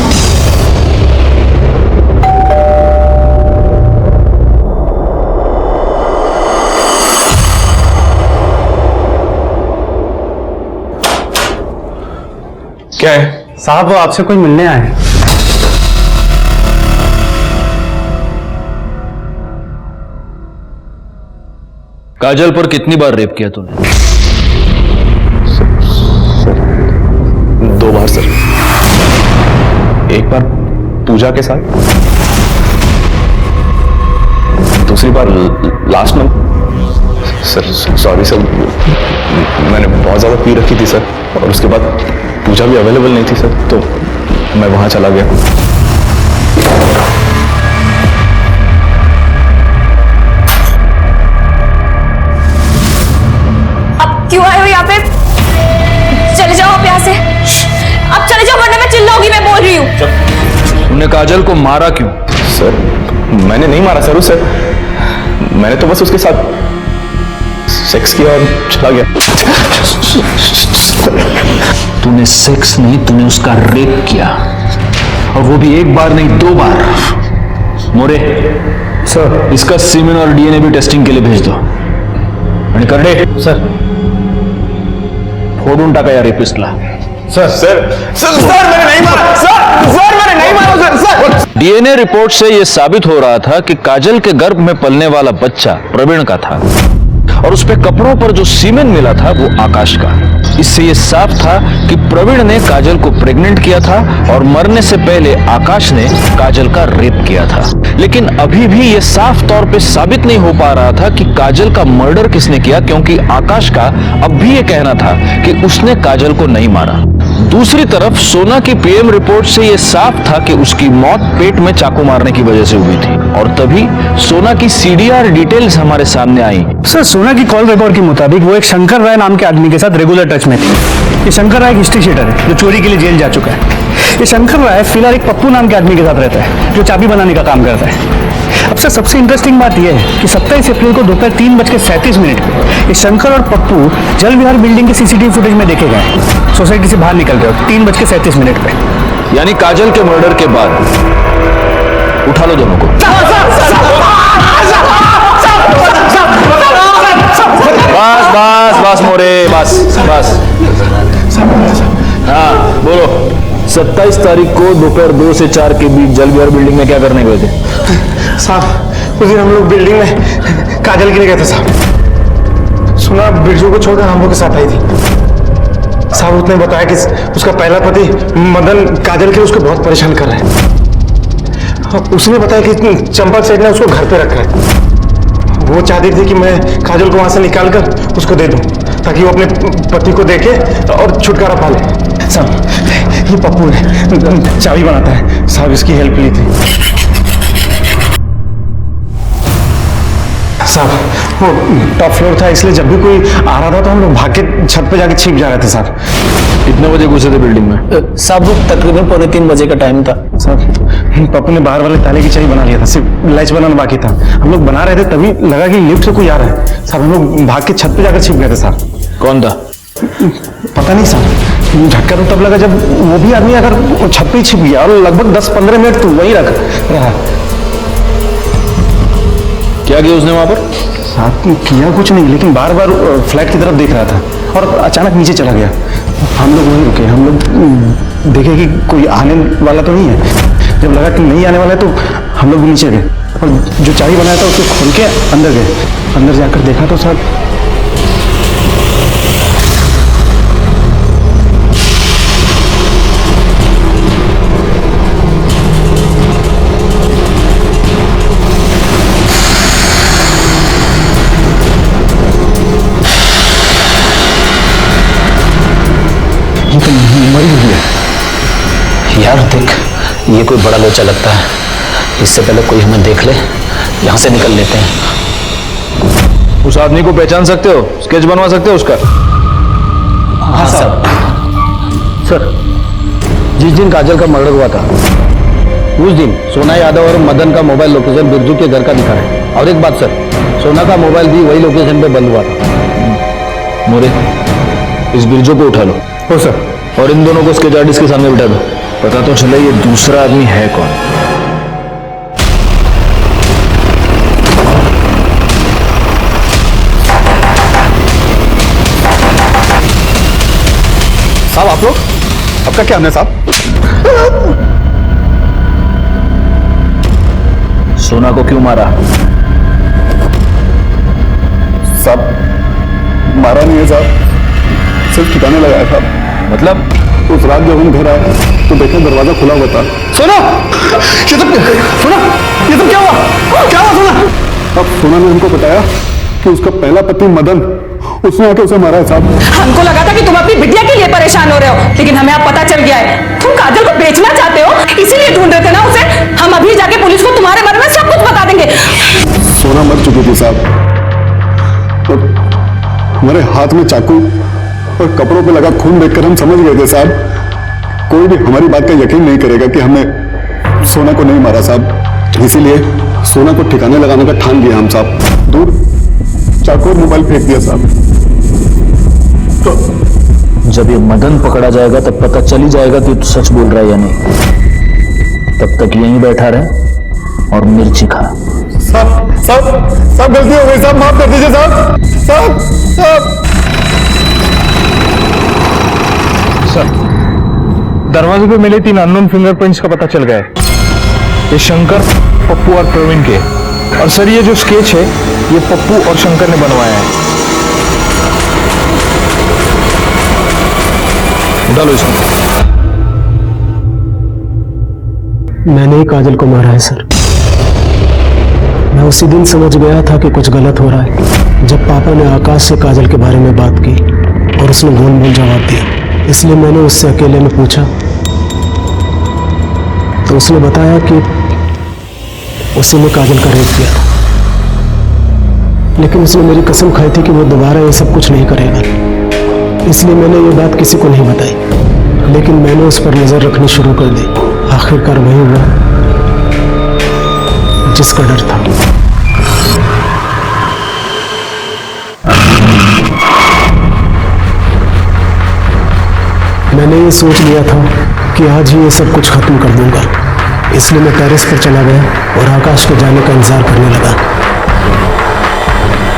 क्या है
साहब? वो आपसे कोई मिलने आए हैं।
काजल पर कितनी बार रेप किया तूने?
2 बार सर। एक बार पूजा के साथ, दूसरी बार last month. Sir sorry sir, मैंने बहुत ज्यादा पी रखी थी सर, और उसके बाद पूजा भी अवेलेबल नहीं थी सर, तो मैं वहां चला गया।
अब क्यों आए हो यहाँ पे? चले जाओ आप यहाँ से, अब चले जाओ वरना मैं चिल्लाऊंगी। मैं बोल रही हूँ।
तूने काजल को मारा क्यों?
सर मैंने नहीं मारा सर उसे, मैंने तो बस उसके साथ सेक्स किया और चला गया।
तूने सेक्स नहीं, तूने उसका रेप किया, और वो भी 1 बार नहीं 2 बार। मोरे सर, इसका सीमेन और डीएनए भी टेस्टिंग के लिए भेज दो। करडे सर, फोड़ून टाका या रेपिस्टला।
सर सर सर सर मैंने नहीं मारा सर, सर मैंने नहीं मारा सर।
डीएनए रिपोर्ट से यह साबित हो रहा था कि काजल के गर्भ में पलने वाला बच्चा प्रवीण का था, और उस पे कपड़ों पर जो सीमेन मिला था वो आकाश का। इससे यह साफ था कि प्रवीण ने काजल को प्रेग्नेंट किया था, और मरने से पहले आकाश ने काजल का रेप किया था। लेकिन अभी भी यह साफ तौर पे साबित नहीं हो पा रहा था कि काजल का मर्डर किसने किया, क्योंकि आकाश का अब भी यह कहना था कि उसने काजल को नहीं मारा। दूसरी तरफ सोना की पीएम रिपोर्ट से यह साफ था कि उसकी मौत पेट में चाकू मारने की वजह से हुई थी, और तभी सोना की सीडीआर डिटेल्स हमारे सामने आई।
सर, सोना की कॉल रिकॉर्ड के मुताबिक वो एक शंकर राय नाम के आदमी के साथ रेगुलर टच में थी। ये शंकर राय एक हिस्ट्री शीटर है जो चोरी के लिए जेल जा चुका है। ये शंकर राय फिलहाल एक पप्पू नाम के आदमी के साथ रहता है जो चाबी बनाने का काम करता है। अब सर, सबसे इंटरेस्टिंग बात यह है कि 27 अप्रैल को दोपहर 3:37 पे ये शंकर और पप्पू जल विहार बिल्डिंग के सीसीटीवी फुटेज में देखे गए सोसाइटी से बाहर निकल गए 3:37 पे।
यानी काजल के मर्डर के बाद। उठा लो दोनों को। बस बस बस मोरे, बस बस। हाँ बोलो, 27 तारीख को दोपहर 2 से 4 के बीच जल विहार बिल्डिंग में क्या करने गए थे?
साहब, उस दिन हम लोग बिल्डिंग में काजल के लिए गए थे साहब। सुना बिरजू को छोड़कर हम लोग के साथ आई थी साहब। उसने बताया कि उसका पहला पति मदन काजल के उसको बहुत परेशान कर रहे हैं। उसने बताया कि चंपक सेठ ने उसको घर पे रखा है। वो चाहती थी कि मैं काजल को वहां से निकाल कर उसको दे दूं ताकि वो अपने पति को देखे और छुटकारा पा ले। साहब, ये पप्पू है, चाबी बनाता है साहब, इसकी हेल्प ली थी साहब। वो टॉप फ्लोर था, इसलिए जब भी कोई आ रहा था तो हम लोग भाग के छत पे जाके छिप जा रहे थे साहब।
कितने बजे घुसे थे बिल्डिंग में?
साहब, वो तकरीबन 2:45 बजे का टाइम था साहब। पप्पू ने बाहर वाले ताले की चाबी बना लिया था, सिर्फ लैच बनाना बाकी था। हम लोग बना रहे थे, तभी लगा कि लिफ्ट से कोई आ रहा है साहब। हम लोग भाग के छत पे जाकर छिप गए थे साहब।
कौन था?
पता नहीं साहब, झटका तो तब लगा जब वो भी आदमी अगर छत पे ही छिप गया, और लगभग 10-15 मिनट तो वहीं रहा।
क्या किया उसने वहां पर?
साहब, किया कुछ नहीं, लेकिन बार बार फ्लैट की तरफ देख रहा था और अचानक नीचे चला गया। हम लोग वहीं रुके, हम लोग देखे कि कोई आने वाला तो नहीं है। जब लगा कि नहीं आने वाला है तो हम लोग भी नीचे गए, और जो चाबी बनाया था उसको खोल के अंदर गए। अंदर जाकर देखा तो साहब मरी हुई है।
यार देख, ये कोई बड़ा लोचा लगता है। इससे पहले कोई हमें देख ले, यहां से निकल लेते हैं।
उस आदमी को पहचान सकते हो? स्केच बनवा सकते हो उसका?
हाँ साहब। सर,
जिस दिन काजल का मर्डर हुआ था उस दिन सोना यादव और मदन का मोबाइल लोकेशन बिरजू के घर का दिखा है। और एक बात सर, सोना का मोबाइल भी वही लोकेशन पे बंद हुआ था।
मोरे, इस बिरजू को उठा लो।
हो सर।
और इन दोनों को उसके गार्डिस के सामने बिठा दो। पता तो चला ये दूसरा आदमी है कौन।
साहब आप लोग, आपका क्या नाम है साहब?
सोना को क्यों मारा?
साहब मारा नहीं है साहब, सिर्फ ठिकाने लगाया था।
मतलब?
उस रात जब हम घर आए तो देखें दरवाजा खुला हुआ था।
सोना, ये सब क्या हुआ? क्या हुआ सोना?
अब सोना ने हमको बताया कि उसका पहला पति मदन, उसने आके उसे मारा है साहब।
हमको लगा था कि तुम अपनी बिटिया के लिए परेशान हो रहे हो, लेकिन हमें अब पता चल गया है तुम काजल को बेचना चाहते हो, इसीलिए ढूंढ रहे थे ना उसे। हम अभी जाके पुलिस को तुम्हारे बारे में सब कुछ बता देंगे।
सोना मर चुकी थी साहब, तो हमारे हाथ में चाकू और कपड़ों पे लगा खून देखकर हम समझ गए थे साहब, कोई भी हमारी बात का यकीन नहीं करेगा कि हमने सोना को नहीं मारा साहब। इसीलिए सोना को ठिकाने लगाने का ठान लिया हम साहब। दूर चाकू और मोबाइल फेंक दिया साहब।
तो जब ये मदन पकड़ा जाएगा तब पता चली जाएगा कि तू सच बोल रहा है या नहीं। तब तक यहीं बैठा रहे और मिर्ची खा।
सब गलती हो गई साहब, माफ कर दीजिए साहब। साहब
सर, दरवाजे पे मिले 3 अननोन फिंगरप्रिंट्स का पता चल गया है। ये शंकर, पप्पू और प्रवीण के। और सर ये जो स्केच है ये पप्पू और शंकर ने बनवाया है। डालो इसमें।
मैंने ही काजल को मारा है सर। मैं उसी दिन समझ गया था कि कुछ गलत हो रहा है, जब पापा ने आकाश से काजल के बारे में बात की और उसने भूल जवाब दिया। इसलिए मैंने उससे अकेले में पूछा तो उसने बताया कि उसी ने काजल का रेप किया था, लेकिन उसने मेरी कसम खाई थी कि वो दोबारा ये सब कुछ नहीं करेगा। इसलिए मैंने ये बात किसी को नहीं बताई, लेकिन मैंने उस पर नजर रखनी शुरू कर दी। आखिरकार वही हुआ जिसका डर था। मैंने ये सोच लिया था कि आज ही ये सब कुछ खत्म कर दूंगा, इसलिए मैं टेरेस पर चला गया और आकाश के जाने का इंतजार करने लगा।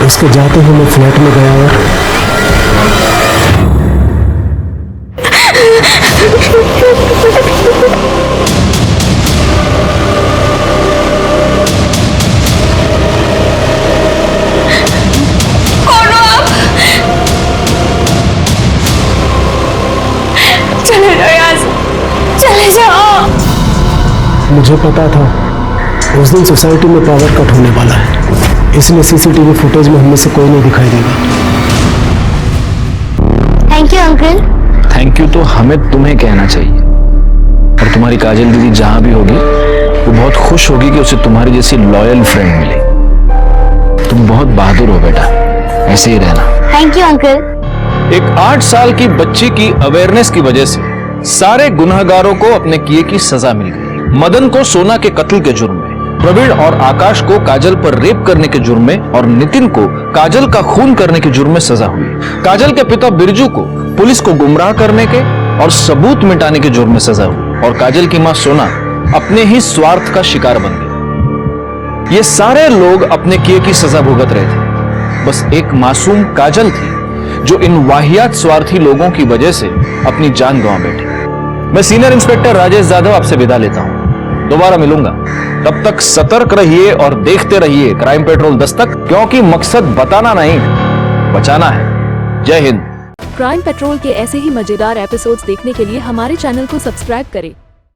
उसके जाते ही मैं फ्लैट में गया और मुझे पता था उस दिन सोसाइटी में पावर कट होने वाला है, इसलिए सीसीटीवी फुटेज में हमें से कोई नहीं दिखाई देगा।
Thank you uncle.
Thank you तो हमें तुम्हें कहना चाहिए। और तुम्हारी काजल दीदी जहां भी होगी वो बहुत खुश होगी कि उसे तुम्हारी जैसी लॉयल फ्रेंड मिली। तुम बहुत बहादुर हो बेटा, ऐसे ही रहना।
Thank you uncle.
एक 8 साल की बच्ची की अवेयरनेस की वजह से सारे गुनहगारों को अपने किए की सजा मिल गई। मदन को सोना के कत्ल के जुर्म में, प्रवीण और आकाश को काजल पर रेप करने के जुर्म में और नितिन को काजल का खून करने के जुर्म में सजा हुई। काजल के पिता बिरजू को पुलिस को गुमराह करने के और सबूत मिटाने के जुर्म में सजा हुई। और काजल की मां सोना अपने ही स्वार्थ का शिकार बन गई। ये सारे लोग अपने किए की सजा भुगत रहे थे, बस एक मासूम काजल थी जो इन वाहियात स्वार्थी लोगों की वजह से अपनी जान गंवा बैठी। मैं सीनियर इंस्पेक्टर राजेश यादव आपसे विदा लेता हूं, दोबारा मिलूंगा। तब तक सतर्क रहिए और देखते रहिए क्राइम पेट्रोल दस्तक, क्योंकि मकसद बताना नहीं बचाना है। जय हिंद।
क्राइम पेट्रोल के ऐसे ही मजेदार एपिसोड्स देखने के लिए हमारे चैनल को सब्सक्राइब करें